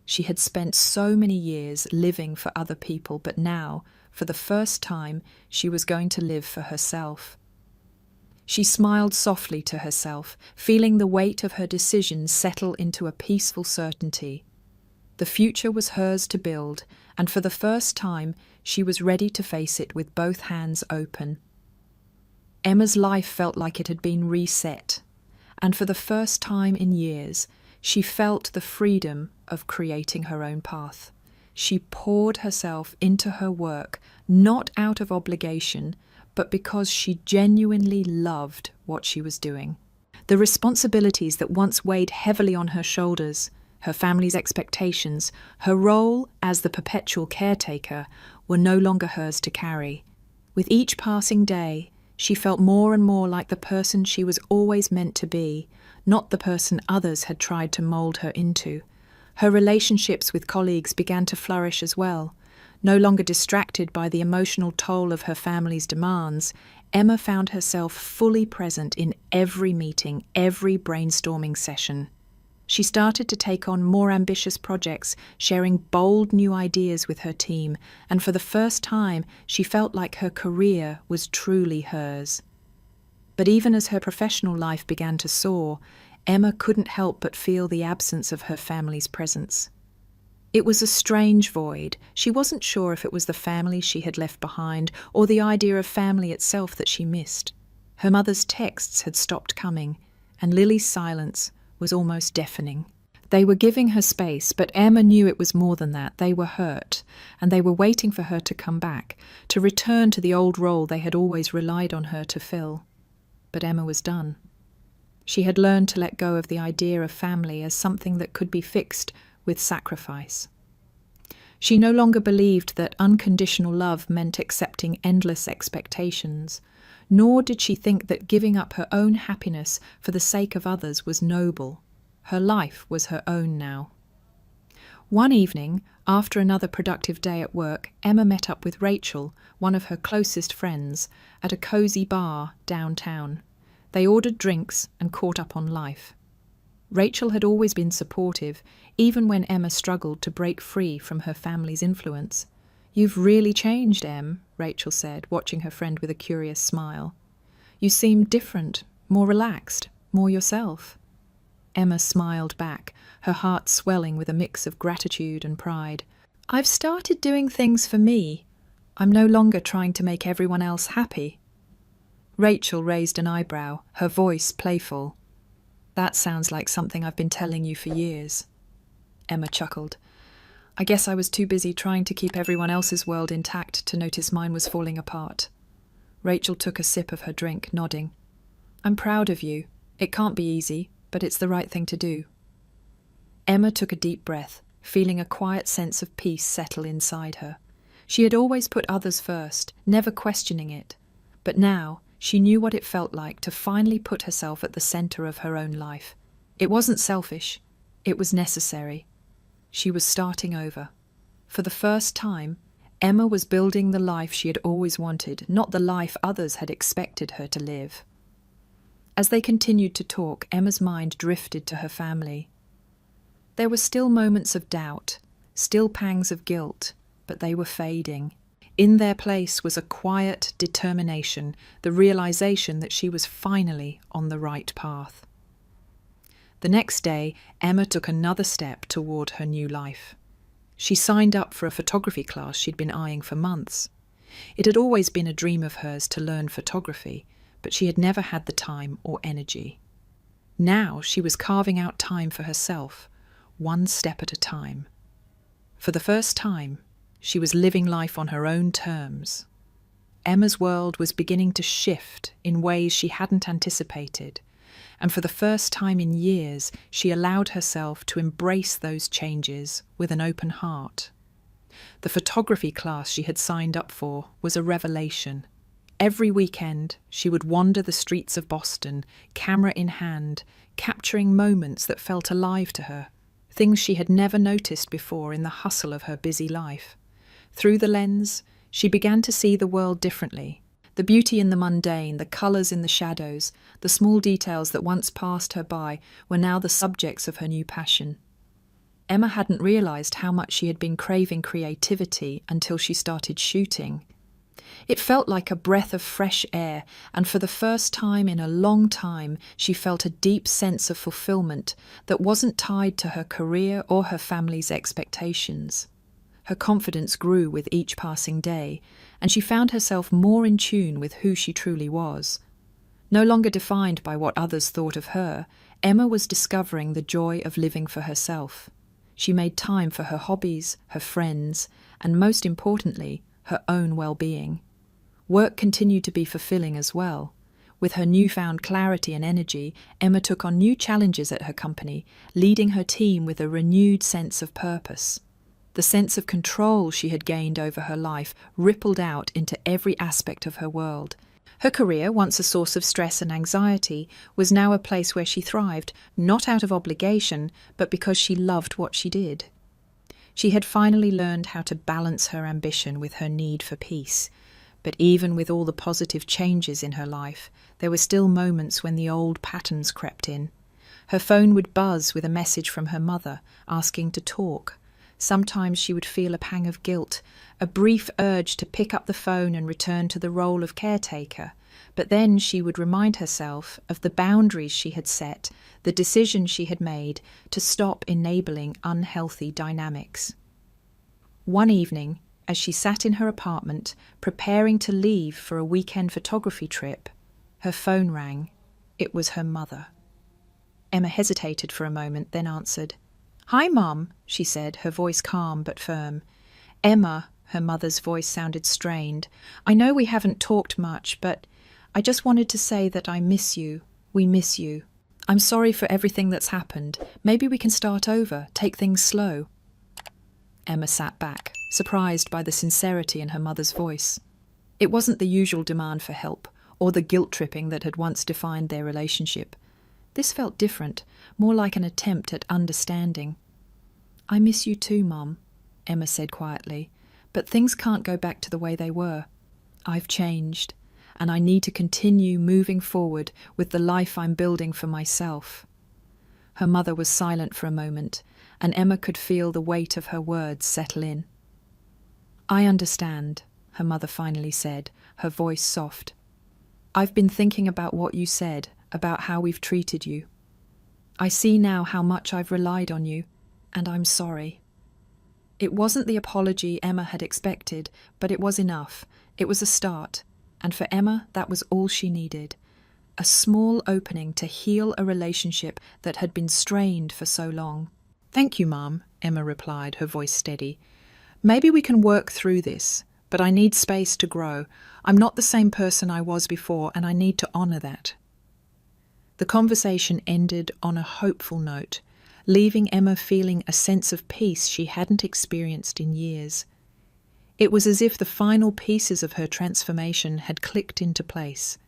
She had spent so many years living for other people, but now, for the first time, she was going to live for herself. She smiled softly to herself, feeling the weight of her decisions settle into a peaceful certainty. The future was hers to build, and for the first time, she was ready to face it with both hands open. Emma's life felt like it had been reset, and for the first time in years, she felt the freedom of creating her own path. She poured herself into her work, not out of obligation, but because she genuinely loved what she was doing. The responsibilities that once weighed heavily on her shoulders, her family's expectations, her role as the perpetual caretaker, were no longer hers to carry. With each passing day, she felt more and more like the person she was always meant to be, not the person others had tried to mold her into. Her relationships with colleagues began to flourish as well. No longer distracted by the emotional toll of her family's demands, Emma found herself fully present in every meeting, every brainstorming session. She started to take on more ambitious projects, sharing bold new ideas with her team, and for the first time she felt like her career was truly hers. But even as her professional life began to soar, Emma couldn't help but feel the absence of her family's presence. It was a strange void. She wasn't sure if it was the family she had left behind or the idea of family itself that she missed. Her mother's texts had stopped coming, and Lily's silence was almost deafening. They were giving her space, but Emma knew it was more than that. They were hurt, and they were waiting for her to come back, to return to the old role they had always relied on her to fill. But Emma was done. She had learned to let go of the idea of family as something that could be fixed with sacrifice. She no longer believed that unconditional love meant accepting endless expectations, nor did she think that giving up her own happiness for the sake of others was noble. Her life was her own now. One evening, after another productive day at work, Emma met up with Rachel, one of her closest friends, at a cozy bar downtown. They ordered drinks and caught up on life. Rachel had always been supportive, even when Emma struggled to break free from her family's influence. "You've really changed, Em," Rachel said, watching her friend with a curious smile. "You seem different, more relaxed, more yourself." Emma smiled back, her heart swelling with a mix of gratitude and pride. "I've started doing things for me. I'm no longer trying to make everyone else happy." Rachel raised an eyebrow, her voice playful. "That sounds like something I've been telling you for years." Emma chuckled. "I guess I was too busy trying to keep everyone else's world intact to notice mine was falling apart." Rachel took a sip of her drink, nodding. "I'm proud of you. It can't be easy, but it's the right thing to do." Emma took a deep breath, feeling a quiet sense of peace settle inside her. She had always put others first, never questioning it. But now, She knew what it felt like to finally put herself at the center of her own life. It wasn't selfish. It was necessary. She was starting over. For the first time, Emma was building the life she had always wanted, not the life others had expected her to live. As they continued to talk, Emma's mind drifted to her family. There were still moments of doubt, still pangs of guilt, but they were fading. In their place was a quiet determination, the realization that she was finally on the right path. The next day, Emma took another step toward her new life. She signed up for a photography class she'd been eyeing for months. It had always been a dream of hers to learn photography, but she had never had the time or energy. Now she was carving out time for herself, one step at a time. For the first time, she was living life on her own terms. Emma's world was beginning to shift in ways she hadn't anticipated, and for the first time in years, she allowed herself to embrace those changes with an open heart. The photography class she had signed up for was a revelation. Every weekend, she would wander the streets of Boston, camera in hand, capturing moments that felt alive to her, things she had never noticed before in the hustle of her busy life. Through the lens, she began to see the world differently. The beauty in the mundane, the colours in the shadows, the small details that once passed her by were now the subjects of her new passion. Emma hadn't realised how much she had been craving creativity until she started shooting. It felt like a breath of fresh air, and for the first time in a long time, she felt a deep sense of fulfilment that wasn't tied to her career or her family's expectations. Her confidence grew with each passing day, and she found herself more in tune with who she truly was. No longer defined by what others thought of her, Emma was discovering the joy of living for herself. She made time for her hobbies, her friends, and most importantly, her own well-being. Work continued to be fulfilling as well. With her newfound clarity and energy, Emma took on new challenges at her company, leading her team with a renewed sense of purpose. The sense of control she had gained over her life rippled out into every aspect of her world. Her career, once a source of stress and anxiety, was now a place where she thrived, not out of obligation, but because she loved what she did. She had finally learned how to balance her ambition with her need for peace. But even with all the positive changes in her life, there were still moments when the old patterns crept in. Her phone would buzz with a message from her mother, asking to talk. Sometimes she would feel a pang of guilt, a brief urge to pick up the phone and return to the role of caretaker. But then she would remind herself of the boundaries she had set, the decision she had made to stop enabling unhealthy dynamics. One evening, as she sat in her apartment, preparing to leave for a weekend photography trip, her phone rang. It was her mother. Emma hesitated for a moment, then answered. "Hi, Mum," she said, her voice calm but firm. "Emma," her mother's voice sounded strained, "I know we haven't talked much, but I just wanted to say that I miss you. We miss you. I'm sorry for everything that's happened. Maybe we can start over, take things slow." Emma sat back, surprised by the sincerity in her mother's voice. It wasn't the usual demand for help, or the guilt-tripping that had once defined their relationship. This felt different, more like an attempt at understanding. "I miss you too, Mum," Emma said quietly, "but things can't go back to the way they were. I've changed, and I need to continue moving forward with the life I'm building for myself." Her mother was silent for a moment, and Emma could feel the weight of her words settle in. "I understand," her mother finally said, her voice soft. "I've been thinking about what you said, about how we've treated you. I see now how much I've relied on you, and I'm sorry." It wasn't the apology Emma had expected, but it was enough. It was a start, and for Emma that was all she needed. A small opening to heal a relationship that had been strained for so long. "Thank you, Mum," Emma replied, her voice steady. "Maybe we can work through this, but I need space to grow. I'm not the same person I was before, and I need to honour that." The conversation ended on a hopeful note, leaving Emma feeling a sense of peace she hadn't experienced in years. It was as if the final pieces of her transformation had clicked into place.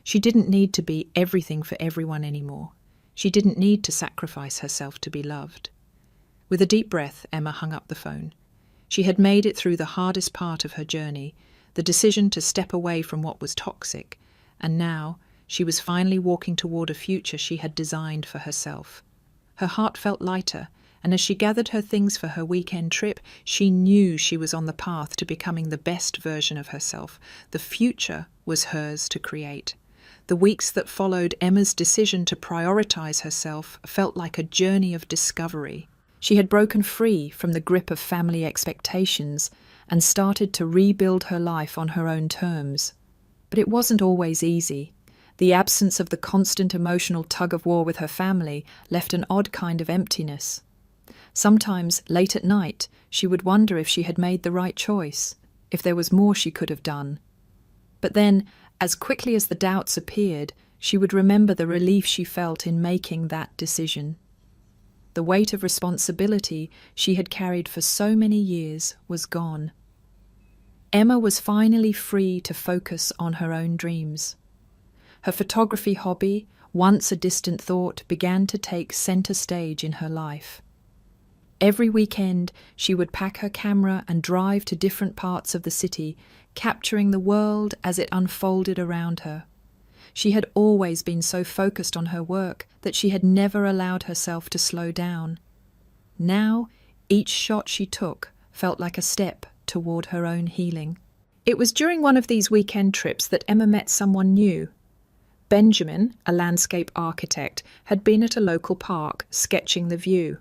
She didn't need to be everything for everyone anymore. She didn't need to sacrifice herself to be loved. With a deep breath, Emma hung up the phone. She had made it through the hardest part of her journey, the decision to step away from what was toxic, and now she was finally walking toward a future she had designed for herself. Her heart felt lighter, and as she gathered her things for her weekend trip, she knew she was on the path to becoming the best version of herself. The future was hers to create. The weeks that followed Emma's decision to prioritize herself felt like a journey of discovery. She had broken free from the grip of family expectations and started to rebuild her life on her own terms. But it wasn't always easy. The absence of the constant emotional tug-of-war with her family left an odd kind of emptiness. Sometimes, late at night, she would wonder if she had made the right choice, if there was more she could have done. But then, as quickly as the doubts appeared, she would remember the relief she felt in making that decision. The weight of responsibility she had carried for so many years was gone. Emma was finally free to focus on her own dreams. Her photography hobby, once a distant thought, began to take center stage in her life. Every weekend, she would pack her camera and drive to different parts of the city, capturing the world as it unfolded around her. She had always been so focused on her work that she had never allowed herself to slow down. Now, each shot she took felt like a step toward her own healing. It was during one of these weekend trips that Emma met someone new. Benjamin, a landscape architect, had been at a local park sketching the view.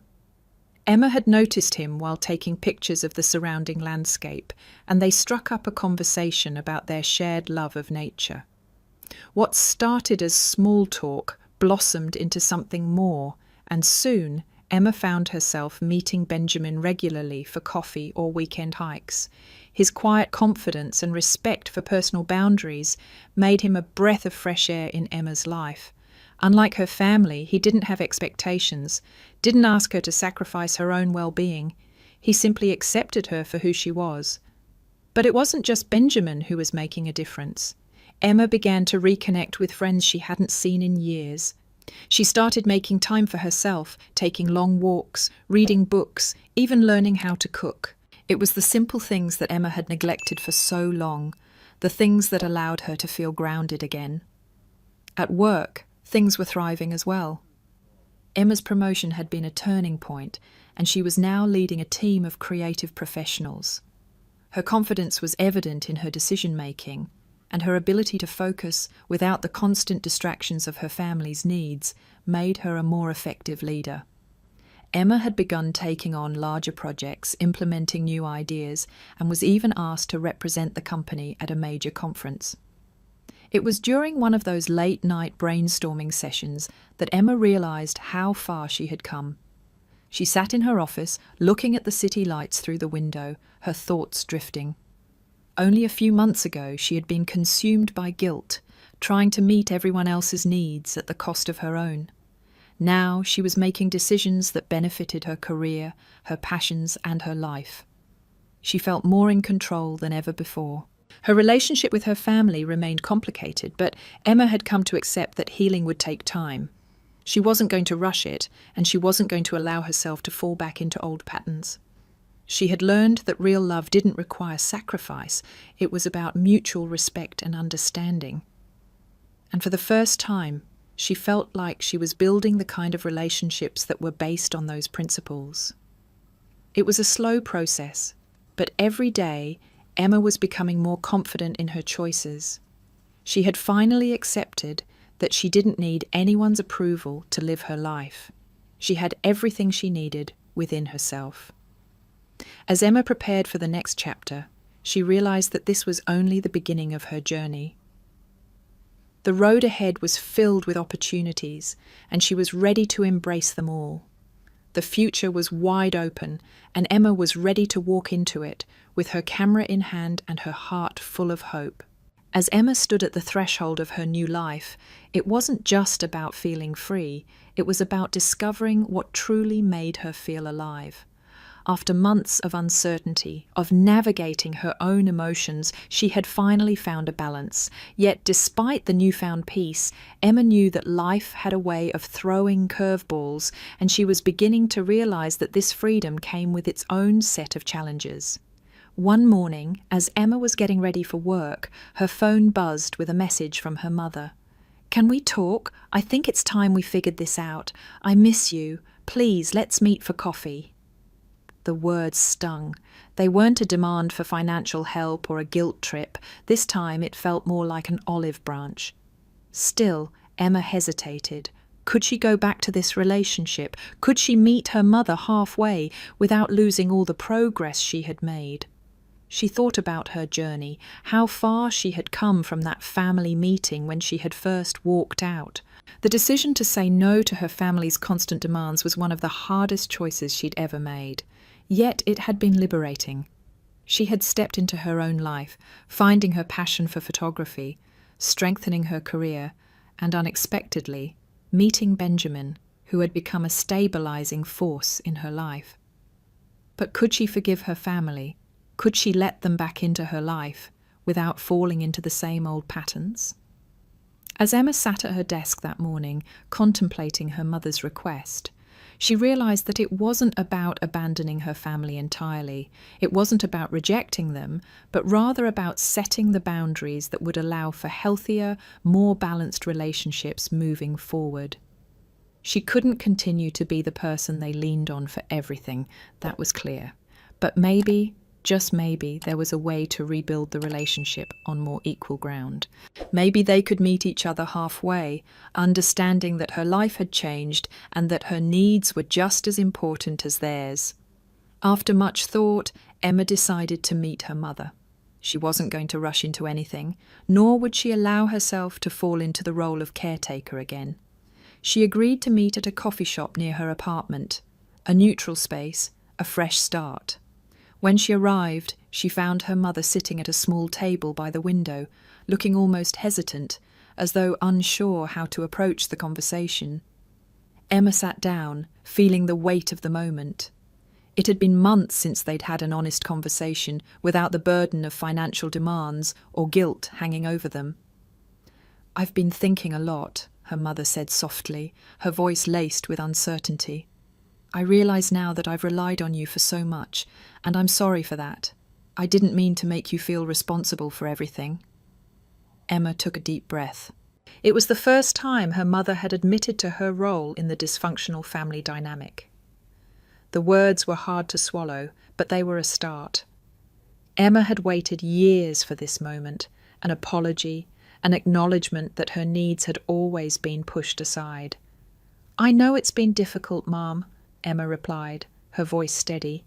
Emma had noticed him while taking pictures of the surrounding landscape, and they struck up a conversation about their shared love of nature. What started as small talk blossomed into something more, and soon Emma found herself meeting Benjamin regularly for coffee or weekend hikes. His quiet confidence and respect for personal boundaries made him a breath of fresh air in Emma's life. Unlike her family, he didn't have expectations, didn't ask her to sacrifice her own well-being. He simply accepted her for who she was. But it wasn't just Benjamin who was making a difference. Emma began to reconnect with friends she hadn't seen in years. She started making time for herself, taking long walks, reading books, even learning how to cook. It was the simple things that Emma had neglected for so long, the things that allowed her to feel grounded again. At work, things were thriving as well. Emma's promotion had been a turning point, and she was now leading a team of creative professionals. Her confidence was evident in her decision-making, and her ability to focus without the constant distractions of her family's needs made her a more effective leader. Emma had begun taking on larger projects, implementing new ideas, and was even asked to represent the company at a major conference. It was during one of those late-night brainstorming sessions that Emma realized how far she had come. She sat in her office, looking at the city lights through the window, her thoughts drifting. Only a few months ago, she had been consumed by guilt, trying to meet everyone else's needs at the cost of her own. Now she was making decisions that benefited her career, her passions, and her life. She felt more in control than ever before. Her relationship with her family remained complicated, but Emma had come to accept that healing would take time. She wasn't going to rush it, and she wasn't going to allow herself to fall back into old patterns. She had learned that real love didn't require sacrifice. It was about mutual respect and understanding. And for the first time, she felt like she was building the kind of relationships that were based on those principles. It was a slow process, but every day, Emma was becoming more confident in her choices. She had finally accepted that she didn't need anyone's approval to live her life. She had everything she needed within herself. As Emma prepared for the next chapter, she realized that this was only the beginning of her journey. The road ahead was filled with opportunities, and she was ready to embrace them all. The future was wide open, and Emma was ready to walk into it, with her camera in hand and her heart full of hope. As Emma stood at the threshold of her new life, it wasn't just about feeling free, it was about discovering what truly made her feel alive. After months of uncertainty, of navigating her own emotions, she had finally found a balance. Yet, despite the newfound peace, Emma knew that life had a way of throwing curveballs, and she was beginning to realize that this freedom came with its own set of challenges. One morning, as Emma was getting ready for work, her phone buzzed with a message from her mother. "Can we talk? I think it's time we figured this out. I miss you. Please, let's meet for coffee." The words stung. They weren't a demand for financial help or a guilt trip. This time it felt more like an olive branch. Still, Emma hesitated. Could she go back to this relationship? Could she meet her mother halfway without losing all the progress she had made? She thought about her journey, how far she had come from that family meeting when she had first walked out. The decision to say no to her family's constant demands was one of the hardest choices she'd ever made. Yet it had been liberating. She had stepped into her own life, finding her passion for photography, strengthening her career, and unexpectedly, meeting Benjamin, who had become a stabilizing force in her life. But could she forgive her family? Could she let them back into her life without falling into the same old patterns? As Emma sat at her desk that morning, contemplating her mother's request, she realized that it wasn't about abandoning her family entirely. It wasn't about rejecting them, but rather about setting the boundaries that would allow for healthier, more balanced relationships moving forward. She couldn't continue to be the person they leaned on for everything, that was clear. But maybe, just maybe, there was a way to rebuild the relationship on more equal ground. Maybe they could meet each other halfway, understanding that her life had changed and that her needs were just as important as theirs. After much thought, Emma decided to meet her mother. She wasn't going to rush into anything, nor would she allow herself to fall into the role of caretaker again. She agreed to meet at a coffee shop near her apartment, a neutral space, a fresh start. When she arrived, she found her mother sitting at a small table by the window, looking almost hesitant, as though unsure how to approach the conversation. Emma sat down, feeling the weight of the moment. It had been months since they'd had an honest conversation without the burden of financial demands or guilt hanging over them. "I've been thinking a lot," her mother said softly, her voice laced with uncertainty. "I realize now that I've relied on you for so much, and I'm sorry for that. I didn't mean to make you feel responsible for everything." Emma took a deep breath. It was the first time her mother had admitted to her role in the dysfunctional family dynamic. The words were hard to swallow, but they were a start. Emma had waited years for this moment, an apology, an acknowledgement that her needs had always been pushed aside. "I know it's been difficult, Mom," Emma replied, her voice steady,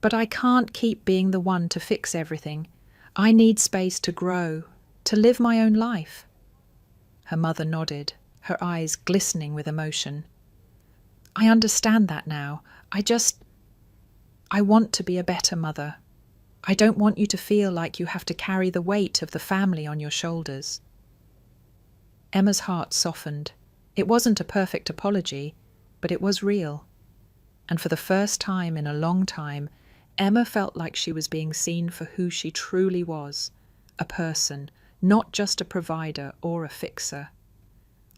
"but I can't keep being the one to fix everything. I need space to grow, to live my own life." Her mother nodded, her eyes glistening with emotion. "I understand that now. I want to be a better mother. I don't want you to feel like you have to carry the weight of the family on your shoulders." Emma's heart softened. It wasn't a perfect apology, but it was real. And for the first time in a long time, Emma felt like she was being seen for who she truly was, a person, not just a provider or a fixer.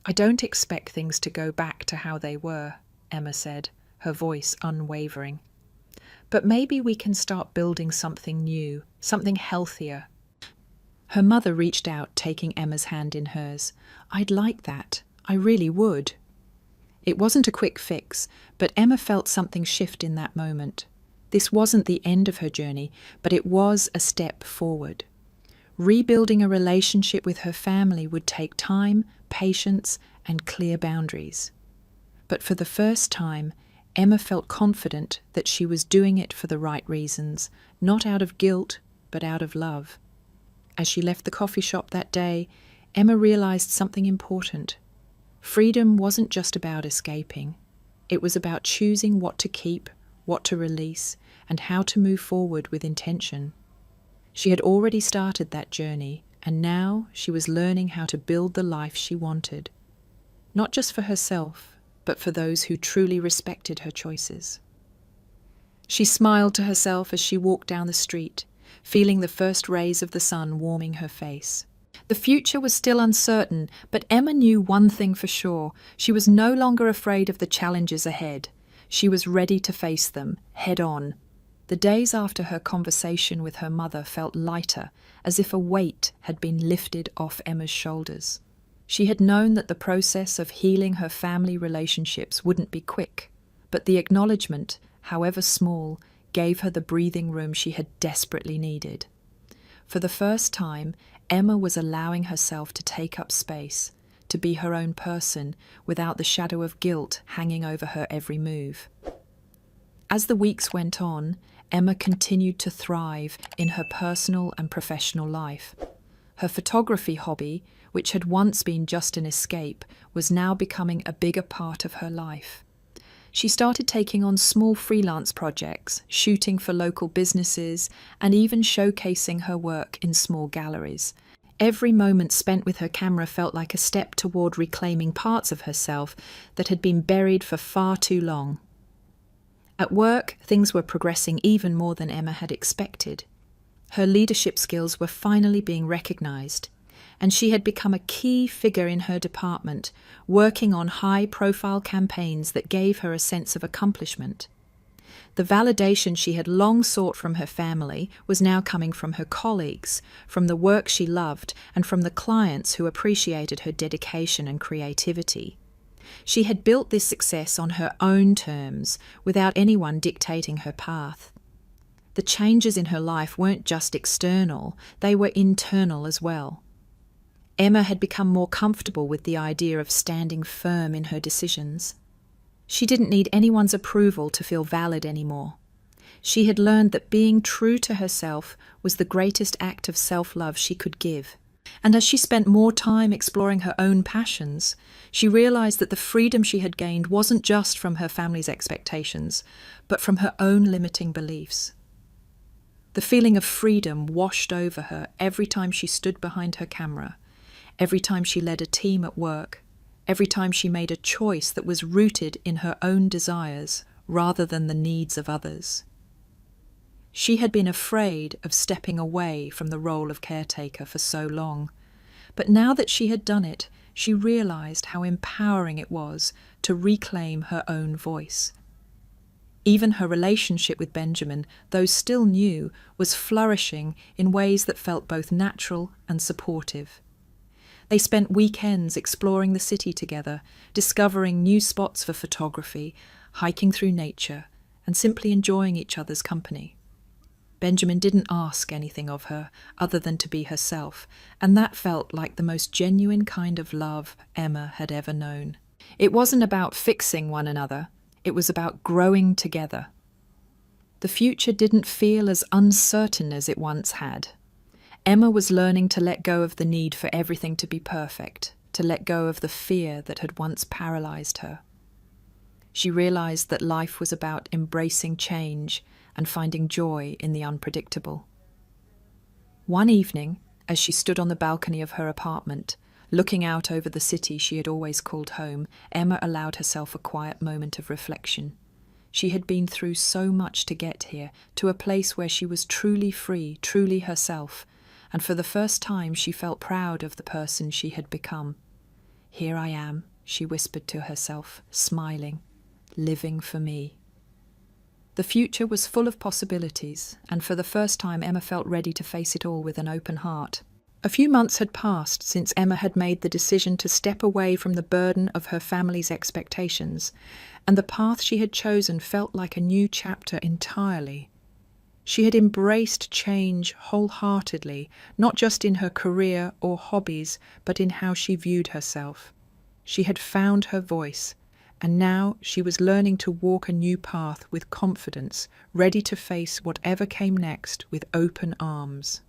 "I don't expect things to go back to how they were," Emma said, her voice unwavering. "But maybe we can start building something new, something healthier." Her mother reached out, taking Emma's hand in hers. "I'd like that. I really would." It wasn't a quick fix, but Emma felt something shift in that moment. This wasn't the end of her journey, but it was a step forward. Rebuilding a relationship with her family would take time, patience, and clear boundaries. But for the first time, Emma felt confident that she was doing it for the right reasons, not out of guilt, but out of love. As she left the coffee shop that day, Emma realized something important. Freedom wasn't just about escaping. It was about choosing what to keep, what to release, and how to move forward with intention. She had already started that journey, and now she was learning how to build the life she wanted. Not just for herself, but for those who truly respected her choices. She smiled to herself as she walked down the street, feeling the first rays of the sun warming her face. The future was still uncertain, but Emma knew one thing for sure. She was no longer afraid of the challenges ahead. She was ready to face them, head on. The days after her conversation with her mother felt lighter, as if a weight had been lifted off Emma's shoulders. She had known that the process of healing her family relationships wouldn't be quick, but the acknowledgement, however small, gave her the breathing room she had desperately needed. For the first time, Emma was allowing herself to take up space, to be her own person, without the shadow of guilt hanging over her every move. As the weeks went on, Emma continued to thrive in her personal and professional life. Her photography hobby, which had once been just an escape, was now becoming a bigger part of her life. She started taking on small freelance projects, shooting for local businesses, and even showcasing her work in small galleries. Every moment spent with her camera felt like a step toward reclaiming parts of herself that had been buried for far too long. At work, things were progressing even more than Emma had expected. Her leadership skills were finally being recognized, and she had become a key figure in her department, working on high-profile campaigns that gave her a sense of accomplishment. The validation she had long sought from her family was now coming from her colleagues, from the work she loved, and from the clients who appreciated her dedication and creativity. She had built this success on her own terms, without anyone dictating her path. The changes in her life weren't just external, they were internal as well. Emma had become more comfortable with the idea of standing firm in her decisions. She didn't need anyone's approval to feel valid anymore. She had learned that being true to herself was the greatest act of self-love she could give. And as she spent more time exploring her own passions, she realized that the freedom she had gained wasn't just from her family's expectations, but from her own limiting beliefs. The feeling of freedom washed over her every time she stood behind her camera, every time she led a team at work, every time she made a choice that was rooted in her own desires rather than the needs of others. She had been afraid of stepping away from the role of caretaker for so long, but now that she had done it, she realized how empowering it was to reclaim her own voice. Even her relationship with Benjamin, though still new, was flourishing in ways that felt both natural and supportive. They spent weekends exploring the city together, discovering new spots for photography, hiking through nature, and simply enjoying each other's company. Benjamin didn't ask anything of her other than to be herself, and that felt like the most genuine kind of love Emma had ever known. It wasn't about fixing one another, it was about growing together. The future didn't feel as uncertain as it once had. Emma was learning to let go of the need for everything to be perfect, to let go of the fear that had once paralyzed her. She realized that life was about embracing change and finding joy in the unpredictable. One evening, as she stood on the balcony of her apartment, looking out over the city she had always called home, Emma allowed herself a quiet moment of reflection. She had been through so much to get here, to a place where she was truly free, truly herself, and for the first time she felt proud of the person she had become. "Here I am," she whispered to herself, smiling, "living for me." The future was full of possibilities, and for the first time Emma felt ready to face it all with an open heart. A few months had passed since Emma had made the decision to step away from the burden of her family's expectations, and the path she had chosen felt like a new chapter entirely. She had embraced change wholeheartedly, not just in her career or hobbies, but in how she viewed herself. She had found her voice, and now she was learning to walk a new path with confidence, ready to face whatever came next with open arms.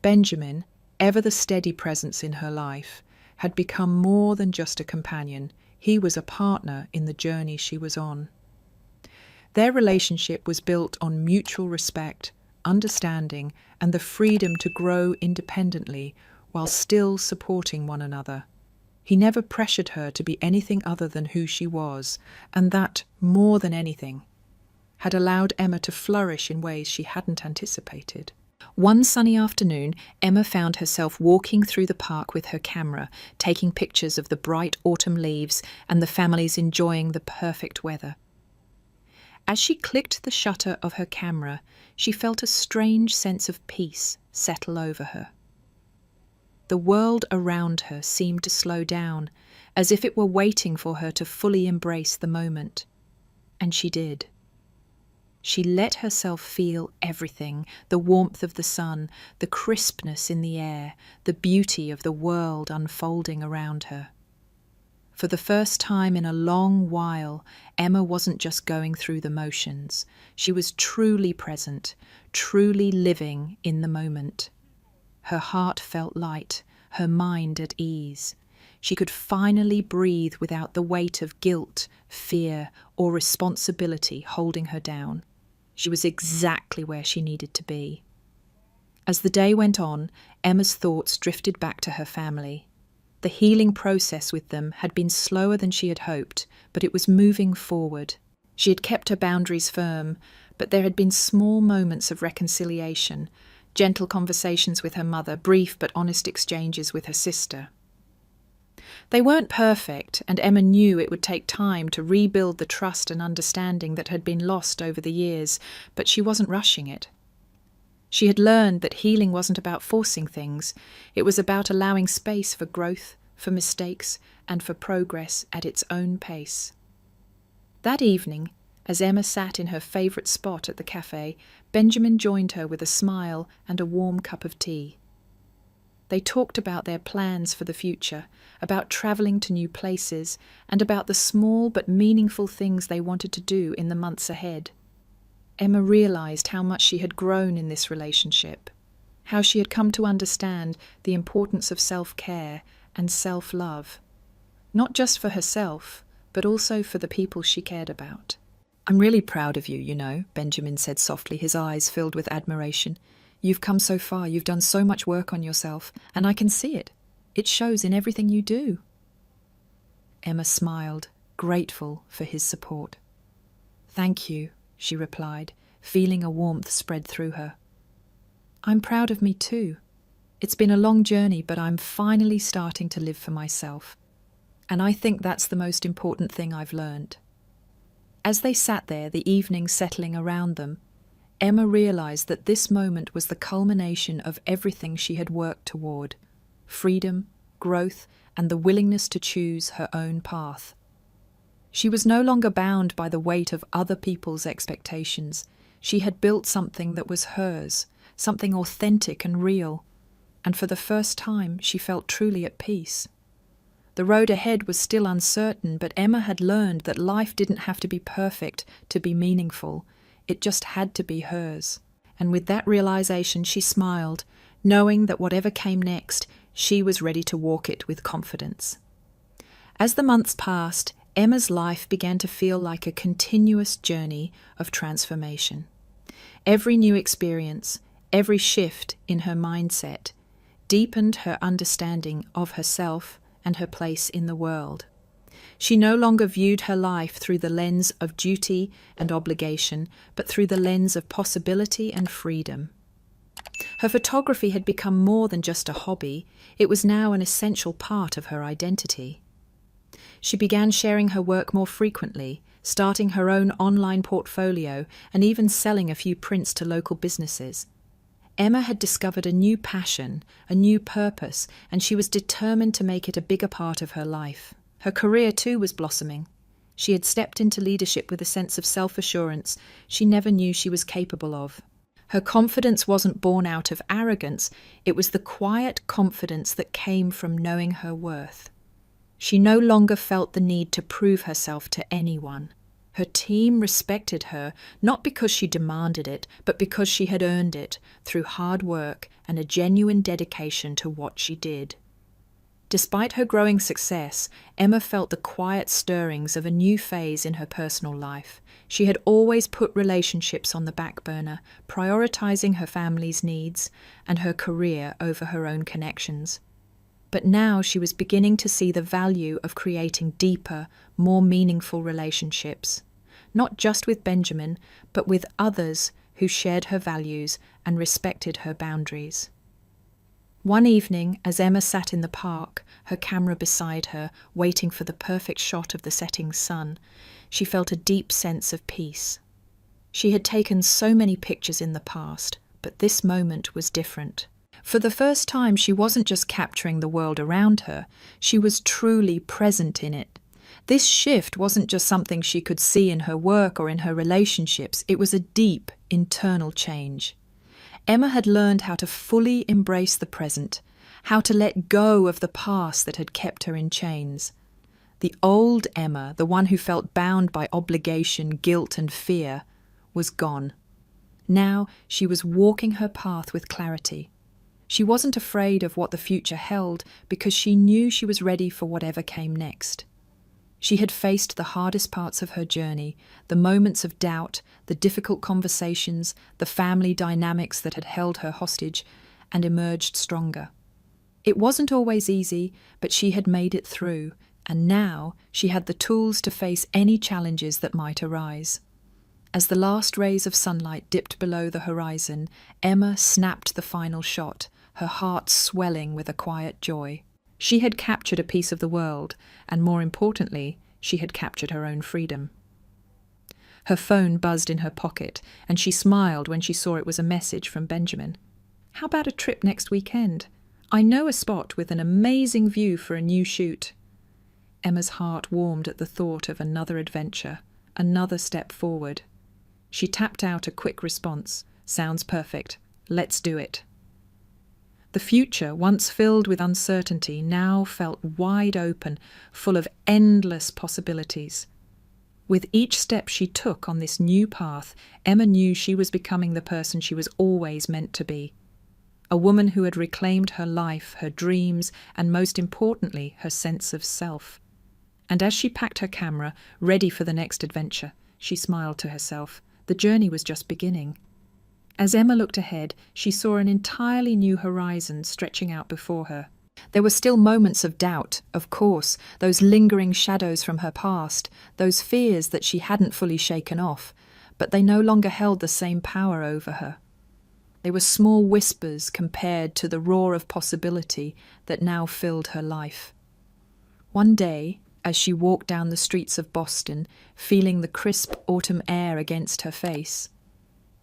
Benjamin, ever the steady presence in her life, had become more than just a companion. He was a partner in the journey she was on. Their relationship was built on mutual respect, understanding, and the freedom to grow independently while still supporting one another. He never pressured her to be anything other than who she was, and that more than anything. had allowed Emma to flourish in ways she hadn't anticipated. One sunny afternoon, Emma found herself walking through the park with her camera, taking pictures of the bright autumn leaves and the families enjoying the perfect weather. As she clicked the shutter of her camera, she felt a strange sense of peace settle over her. The world around her seemed to slow down, as if it were waiting for her to fully embrace the moment. And she did. She let herself feel everything: the warmth of the sun, the crispness in the air, the beauty of the world unfolding around her. For the first time in a long while, Emma wasn't just going through the motions. She was truly present, truly living in the moment. Her heart felt light, her mind at ease. She could finally breathe without the weight of guilt, fear, or responsibility holding her down. She was exactly where she needed to be. As the day went on, Emma's thoughts drifted back to her family. The healing process with them had been slower than she had hoped, but it was moving forward. She had kept her boundaries firm, but there had been small moments of reconciliation, gentle conversations with her mother, brief but honest exchanges with her sister. They weren't perfect, and Emma knew it would take time to rebuild the trust and understanding that had been lost over the years, but she wasn't rushing it. She had learned that healing wasn't about forcing things. It was about allowing space for growth, for mistakes, and for progress at its own pace. That evening, as Emma sat in her favourite spot at the cafe, Benjamin joined her with a smile and a warm cup of tea. They talked about their plans for the future, about travelling to new places, and about the small but meaningful things they wanted to do in the months ahead. Emma realised how much she had grown in this relationship, how she had come to understand the importance of self-care and self-love, not just for herself, but also for the people she cared about. "I'm really proud of you, you know," Benjamin said softly, his eyes filled with admiration. "You've come so far, you've done so much work on yourself, and I can see it. It shows in everything you do." Emma smiled, grateful for his support. "Thank you," she replied, feeling a warmth spread through her. "I'm proud of me too. It's been a long journey, but I'm finally starting to live for myself. And I think that's the most important thing I've learned." As they sat there, the evening settling around them, Emma realised that this moment was the culmination of everything she had worked toward: freedom, growth, and the willingness to choose her own path. She was no longer bound by the weight of other people's expectations. She had built something that was hers, something authentic and real, and for the first time she felt truly at peace. The road ahead was still uncertain, but Emma had learned that life didn't have to be perfect to be meaningful. It just had to be hers. And with that realization, she smiled, knowing that whatever came next, she was ready to walk it with confidence. As the months passed, Emma's life began to feel like a continuous journey of transformation. Every new experience, every shift in her mindset, deepened her understanding of herself and her place in the world. She no longer viewed her life through the lens of duty and obligation, but through the lens of possibility and freedom. Her photography had become more than just a hobby. It was now an essential part of her identity. She began sharing her work more frequently, starting her own online portfolio and even selling a few prints to local businesses. Emma had discovered a new passion, a new purpose, and she was determined to make it a bigger part of her life. Her career too was blossoming. She had stepped into leadership with a sense of self-assurance she never knew she was capable of. Her confidence wasn't born out of arrogance, it was the quiet confidence that came from knowing her worth. She no longer felt the need to prove herself to anyone. Her team respected her, not because she demanded it, but because she had earned it through hard work and a genuine dedication to what she did. Despite her growing success, Emma felt the quiet stirrings of a new phase in her personal life. She had always put relationships on the back burner, prioritizing her family's needs and her career over her own connections. But now she was beginning to see the value of creating deeper, more meaningful relationships. not just with Benjamin, but with others who shared her values and respected her boundaries. One evening, as Emma sat in the park, her camera beside her, waiting for the perfect shot of the setting sun, she felt a deep sense of peace. She had taken so many pictures in the past, but this moment was different. For the first time, she wasn't just capturing the world around her, she was truly present in it. This shift wasn't just something she could see in her work or in her relationships, it was a deep internal change. Emma had learned how to fully embrace the present, how to let go of the past that had kept her in chains. The old Emma, the one who felt bound by obligation, guilt and fear, was gone. Now she was walking her path with clarity. She wasn't afraid of what the future held because she knew she was ready for whatever came next. She had faced the hardest parts of her journey, the moments of doubt, the difficult conversations, the family dynamics that had held her hostage, and emerged stronger. It wasn't always easy, but she had made it through, and now she had the tools to face any challenges that might arise. As the last rays of sunlight dipped below the horizon, Emma snapped the final shot, her heart swelling with a quiet joy. She had captured a piece of the world, and more importantly, she had captured her own freedom. Her phone buzzed in her pocket, and she smiled when she saw it was a message from Benjamin. "How about a trip next weekend? I know a spot with an amazing view for a new shoot." Emma's heart warmed at the thought of another adventure, another step forward. She tapped out a quick response. "Sounds perfect. Let's do it." The future, once filled with uncertainty, now felt wide open, full of endless possibilities. With each step she took on this new path, Emma knew she was becoming the person she was always meant to be. A woman who had reclaimed her life, her dreams, and most importantly, her sense of self. And as she packed her camera, ready for the next adventure, she smiled to herself. The journey was just beginning. As Emma looked ahead, she saw an entirely new horizon stretching out before her. There were still moments of doubt, of course, those lingering shadows from her past, those fears that she hadn't fully shaken off, but they no longer held the same power over her. They were small whispers compared to the roar of possibility that now filled her life. One day, as she walked down the streets of Boston, feeling the crisp autumn air against her face,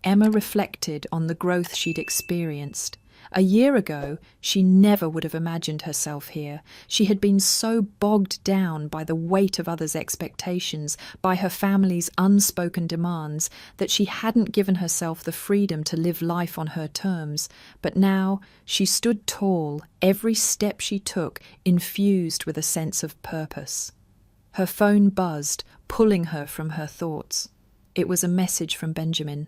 Emma reflected on the growth she'd experienced. A year ago, she never would have imagined herself here. She had been so bogged down by the weight of others' expectations, by her family's unspoken demands, that she hadn't given herself the freedom to live life on her terms. But now she stood tall, every step she took infused with a sense of purpose. Her phone buzzed, pulling her from her thoughts. It was a message from Benjamin.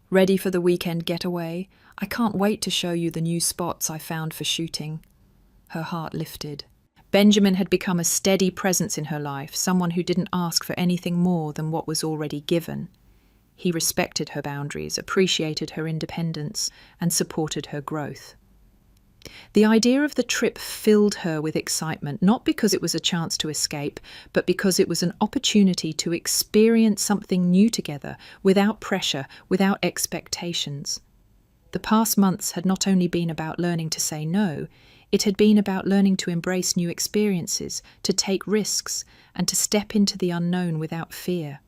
"Ready for the weekend getaway? I can't wait to show you the new spots I found for shooting." Her heart lifted. Benjamin had become a steady presence in her life, someone who didn't ask for anything more than what was already given. He respected her boundaries, appreciated her independence, and supported her growth. The idea of the trip filled her with excitement, not because it was a chance to escape, but because it was an opportunity to experience something new together, without pressure, without expectations. The past months had not only been about learning to say no, it had been about learning to embrace new experiences, to take risks, and to step into the unknown without fear.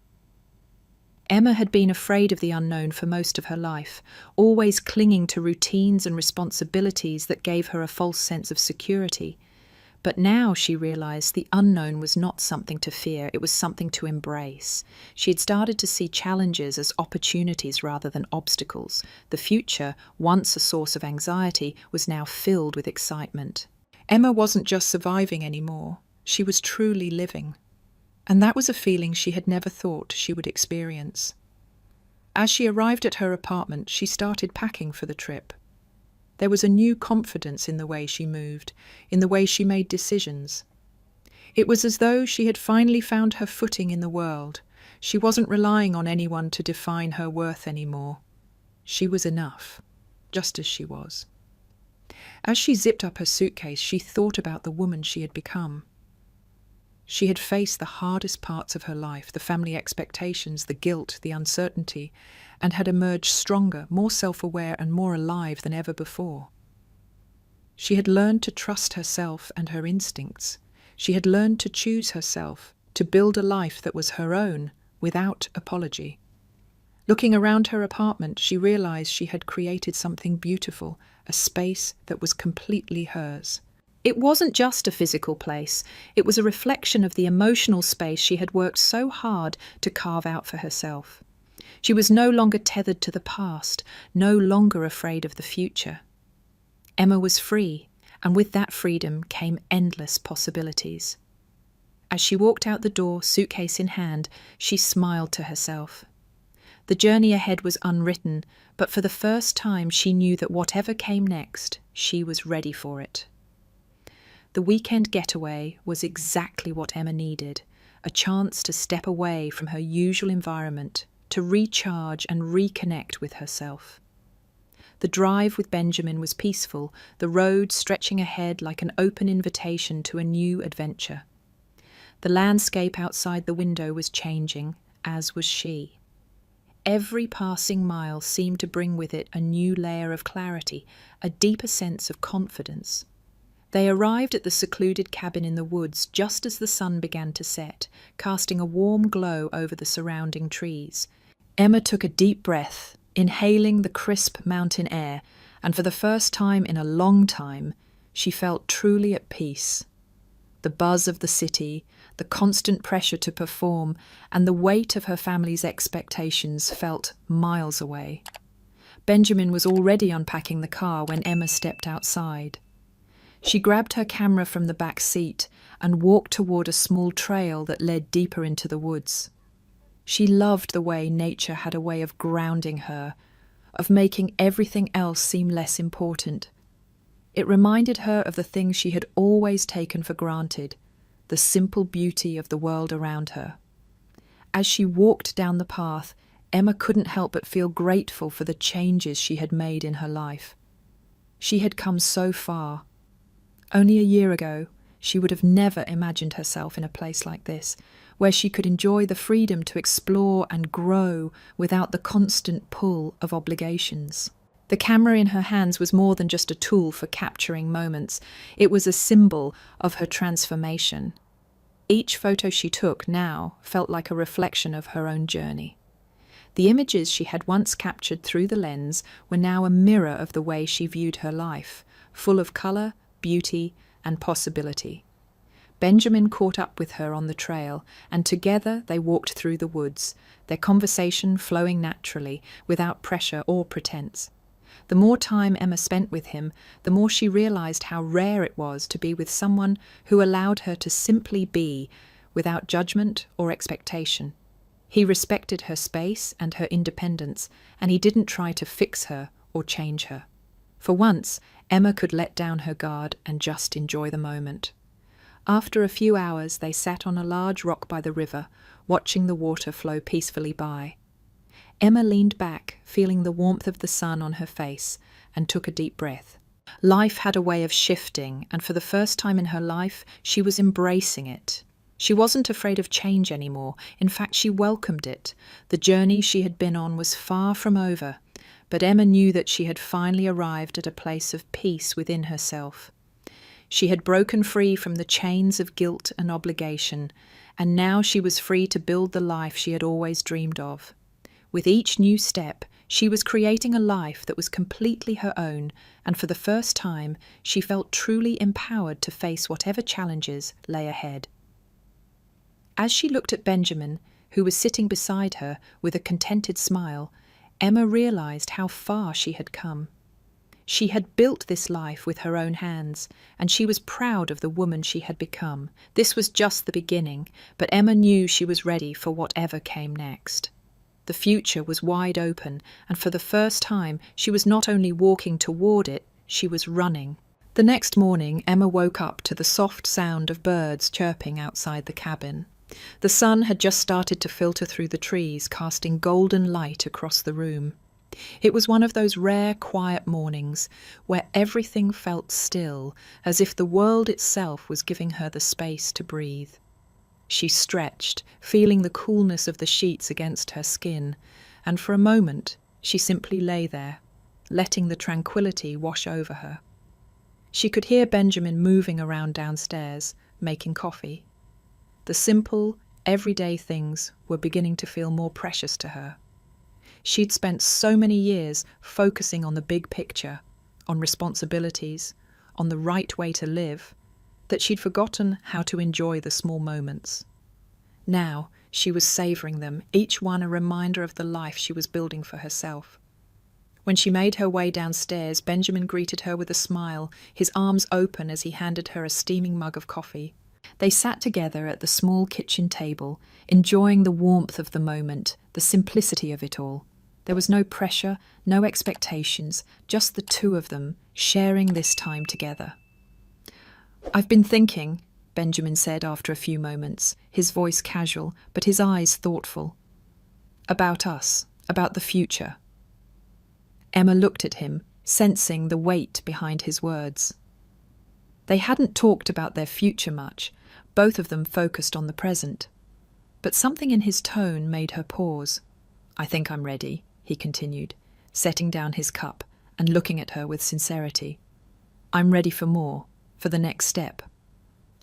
Emma had been afraid of the unknown for most of her life, always clinging to routines and responsibilities that gave her a false sense of security. But now she realized the unknown was not something to fear, it was something to embrace. She had started to see challenges as opportunities rather than obstacles. The future, once a source of anxiety, was now filled with excitement. Emma wasn't just surviving anymore, she was truly living. And that was a feeling she had never thought she would experience. As she arrived at her apartment, she started packing for the trip. There was a new confidence in the way she moved, in the way she made decisions. It was as though she had finally found her footing in the world. She wasn't relying on anyone to define her worth anymore. She was enough, just as she was. As she zipped up her suitcase, she thought about the woman she had become. She had faced the hardest parts of her life, the family expectations, the guilt, the uncertainty, and had emerged stronger, more self-aware, and more alive than ever before. She had learned to trust herself and her instincts. She had learned to choose herself, to build a life that was her own, without apology. Looking around her apartment, she realized she had created something beautiful, a space that was completely hers. It wasn't just a physical place, it was a reflection of the emotional space she had worked so hard to carve out for herself. She was no longer tethered to the past, no longer afraid of the future. Emma was free, and with that freedom came endless possibilities. As she walked out the door, suitcase in hand, she smiled to herself. The journey ahead was unwritten, but for the first time she knew that whatever came next, she was ready for it. The weekend getaway was exactly what Emma needed, a chance to step away from her usual environment, to recharge and reconnect with herself. The drive with Benjamin was peaceful, the road stretching ahead like an open invitation to a new adventure. The landscape outside the window was changing, as was she. Every passing mile seemed to bring with it a new layer of clarity, a deeper sense of confidence. They arrived at the secluded cabin in the woods just as the sun began to set, casting a warm glow over the surrounding trees. Emma took a deep breath, inhaling the crisp mountain air, and for the first time in a long time, she felt truly at peace. The buzz of the city, the constant pressure to perform, and the weight of her family's expectations felt miles away. Benjamin was already unpacking the car when Emma stepped outside. She grabbed her camera from the back seat and walked toward a small trail that led deeper into the woods. She loved the way nature had a way of grounding her, of making everything else seem less important. It reminded her of the things she had always taken for granted, the simple beauty of the world around her. As she walked down the path, Emma couldn't help but feel grateful for the changes she had made in her life. She had come so far. Only a year ago, she would have never imagined herself in a place like this, where she could enjoy the freedom to explore and grow without the constant pull of obligations. The camera in her hands was more than just a tool for capturing moments. It was a symbol of her transformation. Each photo she took now felt like a reflection of her own journey. The images she had once captured through the lens were now a mirror of the way she viewed her life, full of colour, beauty, and possibility. Benjamin caught up with her on the trail, and together they walked through the woods, their conversation flowing naturally, without pressure or pretense. The more time Emma spent with him, the more she realized how rare it was to be with someone who allowed her to simply be, without judgment or expectation. He respected her space and her independence, and he didn't try to fix her or change her. For once, Emma could let down her guard and just enjoy the moment. After a few hours, they sat on a large rock by the river, watching the water flow peacefully by. Emma leaned back, feeling the warmth of the sun on her face, and took a deep breath. Life had a way of shifting, and for the first time in her life, she was embracing it. She wasn't afraid of change anymore. In fact, she welcomed it. The journey she had been on was far from over, but Emma knew that she had finally arrived at a place of peace within herself. She had broken free from the chains of guilt and obligation, and now she was free to build the life she had always dreamed of. With each new step, she was creating a life that was completely her own, and for the first time, she felt truly empowered to face whatever challenges lay ahead. As she looked at Benjamin, who was sitting beside her with a contented smile, Emma realized how far she had come. She had built this life with her own hands, and she was proud of the woman she had become. This was just the beginning, but Emma knew she was ready for whatever came next. The future was wide open, and for the first time she was not only walking toward it, she was running. The next morning, Emma woke up to the soft sound of birds chirping outside the cabin. The sun had just started to filter through the trees, casting golden light across the room. It was one of those rare, quiet mornings where everything felt still, as if the world itself was giving her the space to breathe. She stretched, feeling the coolness of the sheets against her skin, and for a moment she simply lay there, letting the tranquility wash over her. She could hear Benjamin moving around downstairs, making coffee. The simple, everyday things were beginning to feel more precious to her. She'd spent so many years focusing on the big picture, on responsibilities, on the right way to live, that she'd forgotten how to enjoy the small moments. Now she was savouring them, each one a reminder of the life she was building for herself. When she made her way downstairs, Benjamin greeted her with a smile, his arms open as he handed her a steaming mug of coffee. They sat together at the small kitchen table, enjoying the warmth of the moment, the simplicity of it all. There was no pressure, no expectations, just the two of them, sharing this time together. "I've been thinking," Benjamin said after a few moments, his voice casual, but his eyes thoughtful. "About us, about the future." Emma looked at him, sensing the weight behind his words. They hadn't talked about their future much, both of them focused on the present. But something in his tone made her pause. "I think I'm ready," he continued, setting down his cup and looking at her with sincerity. "I'm ready for more, for the next step.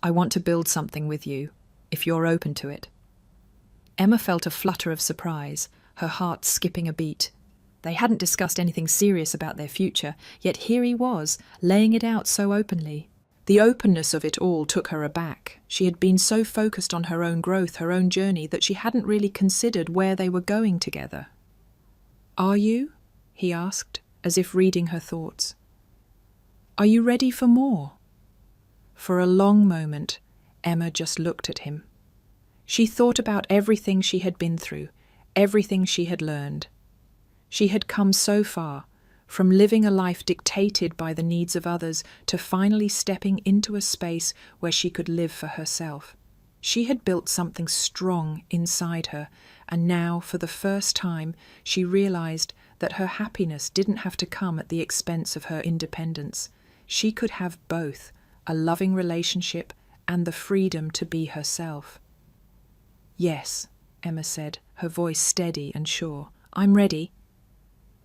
I want to build something with you, if you're open to it." Emma felt a flutter of surprise, her heart skipping a beat. They hadn't discussed anything serious about their future, yet here he was, laying it out so openly. The openness of it all took her aback. She had been so focused on her own growth, her own journey, that she hadn't really considered where they were going together. "Are you?" he asked, as if reading her thoughts. "Are you ready for more?" For a long moment, Emma just looked at him. She thought about everything she had been through, everything she had learned. She had come so far, from living a life dictated by the needs of others to finally stepping into a space where she could live for herself. She had built something strong inside her, and now, for the first time, she realized that her happiness didn't have to come at the expense of her independence. She could have both, a loving relationship and the freedom to be herself. "Yes," Emma said, her voice steady and sure. "I'm ready."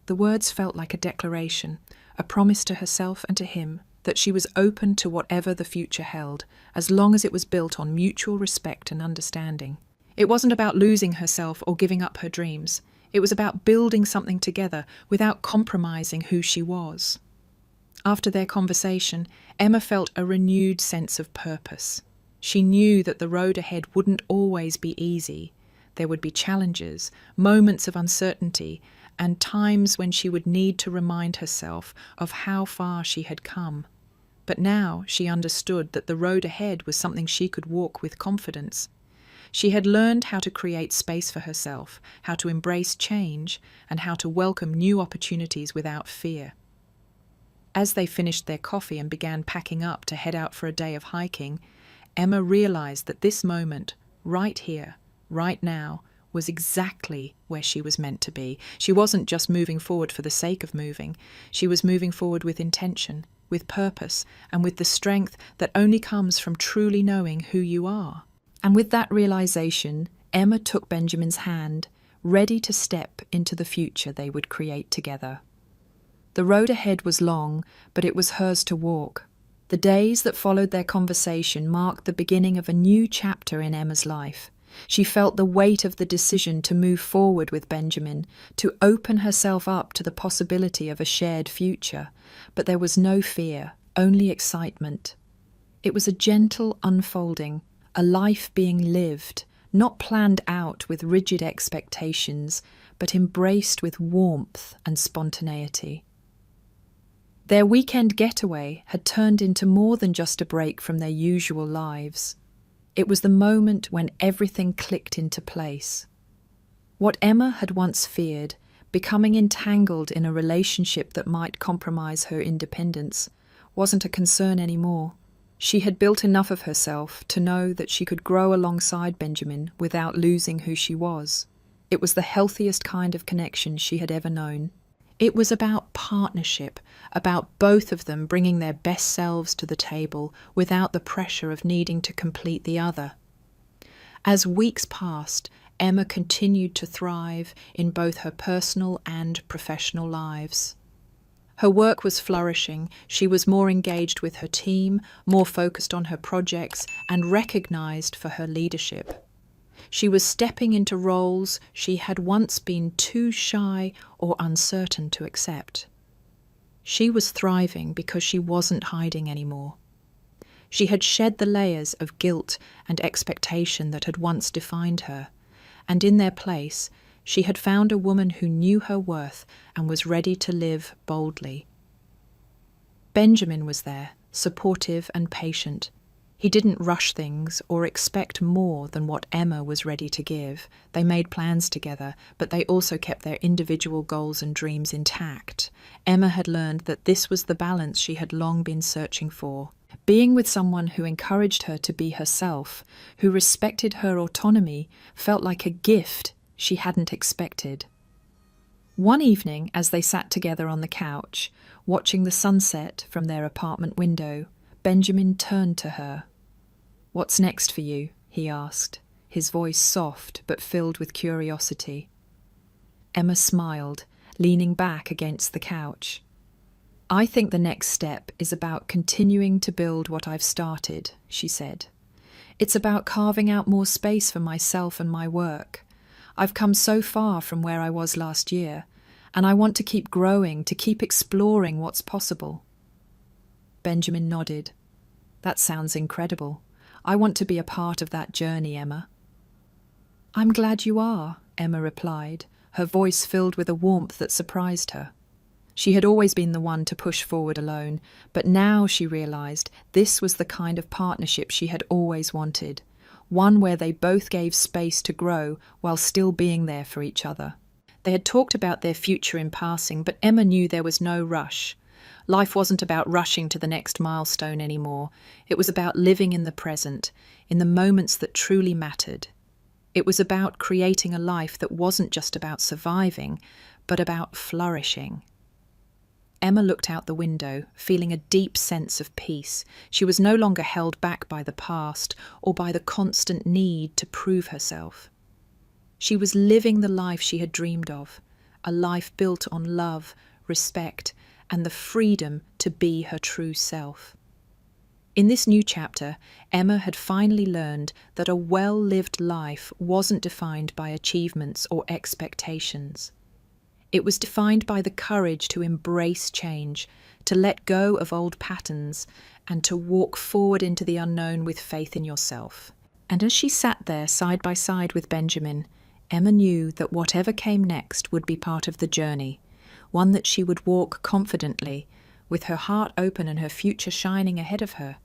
The words felt like a declaration, a promise to herself and to him that she was open to whatever the future held, as long as it was built on mutual respect and understanding. It wasn't about losing herself or giving up her dreams. It was about building something together without compromising who she was. After their conversation, Emma felt a renewed sense of purpose. She knew that the road ahead wouldn't always be easy. There would be challenges, moments of uncertainty, and times when she would need to remind herself of how far she had come. But now she understood that the road ahead was something she could walk with confidence. She had learned how to create space for herself, how to embrace change, and how to welcome new opportunities without fear. As they finished their coffee and began packing up to head out for a day of hiking, Emma realized that this moment, right here, right now, was exactly where she was meant to be. She wasn't just moving forward for the sake of moving. She was moving forward with intention, with purpose, and with the strength that only comes from truly knowing who you are. And with that realization, Emma took Benjamin's hand, ready to step into the future they would create together. The road ahead was long, but it was hers to walk. The days that followed their conversation marked the beginning of a new chapter in Emma's life. She felt the weight of the decision to move forward with Benjamin, to open herself up to the possibility of a shared future. But there was no fear, only excitement. It was a gentle unfolding, a life being lived, not planned out with rigid expectations, but embraced with warmth and spontaneity. Their weekend getaway had turned into more than just a break from their usual lives. It was the moment when everything clicked into place. What Emma had once feared, becoming entangled in a relationship that might compromise her independence, wasn't a concern anymore. She had built enough of herself to know that she could grow alongside Benjamin without losing who she was. It was the healthiest kind of connection she had ever known. It was about partnership, about both of them bringing their best selves to the table without the pressure of needing to complete the other. As weeks passed, Emma continued to thrive in both her personal and professional lives. Her work was flourishing. She was more engaged with her team, more focused on her projects, and recognized for her leadership. She was stepping into roles she had once been too shy or uncertain to accept. She was thriving because she wasn't hiding anymore. She had shed the layers of guilt and expectation that had once defined her, and in their place, she had found a woman who knew her worth and was ready to live boldly. Benjamin was there, supportive and patient. He didn't rush things or expect more than what Emma was ready to give. They made plans together, but they also kept their individual goals and dreams intact. Emma had learned that this was the balance she had long been searching for. Being with someone who encouraged her to be herself, who respected her autonomy, felt like a gift she hadn't expected. One evening, as they sat together on the couch, watching the sunset from their apartment window, Benjamin turned to her. "What's next for you?" he asked, his voice soft but filled with curiosity. Emma smiled, leaning back against the couch. "I think the next step is about continuing to build what I've started," she said. "It's about carving out more space for myself and my work. I've come so far from where I was last year, and I want to keep growing, to keep exploring what's possible." Benjamin nodded. "That sounds incredible. I want to be a part of that journey, Emma." "I'm glad you are," Emma replied, her voice filled with a warmth that surprised her. She had always been the one to push forward alone, but now she realized this was the kind of partnership she had always wanted, one where they both gave space to grow while still being there for each other. They had talked about their future in passing, but Emma knew there was no rush. Life wasn't about rushing to the next milestone anymore. It was about living in the present, in the moments that truly mattered. It was about creating a life that wasn't just about surviving, but about flourishing. Emma looked out the window, feeling a deep sense of peace. She was no longer held back by the past or by the constant need to prove herself. She was living the life she had dreamed of, a life built on love, respect, and the freedom to be her true self. In this new chapter, Emma had finally learned that a well-lived life wasn't defined by achievements or expectations. It was defined by the courage to embrace change, to let go of old patterns, and to walk forward into the unknown with faith in yourself. And as she sat there side by side with Benjamin, Emma knew that whatever came next would be part of the journey, one that she would walk confidently, with her heart open and her future shining ahead of her.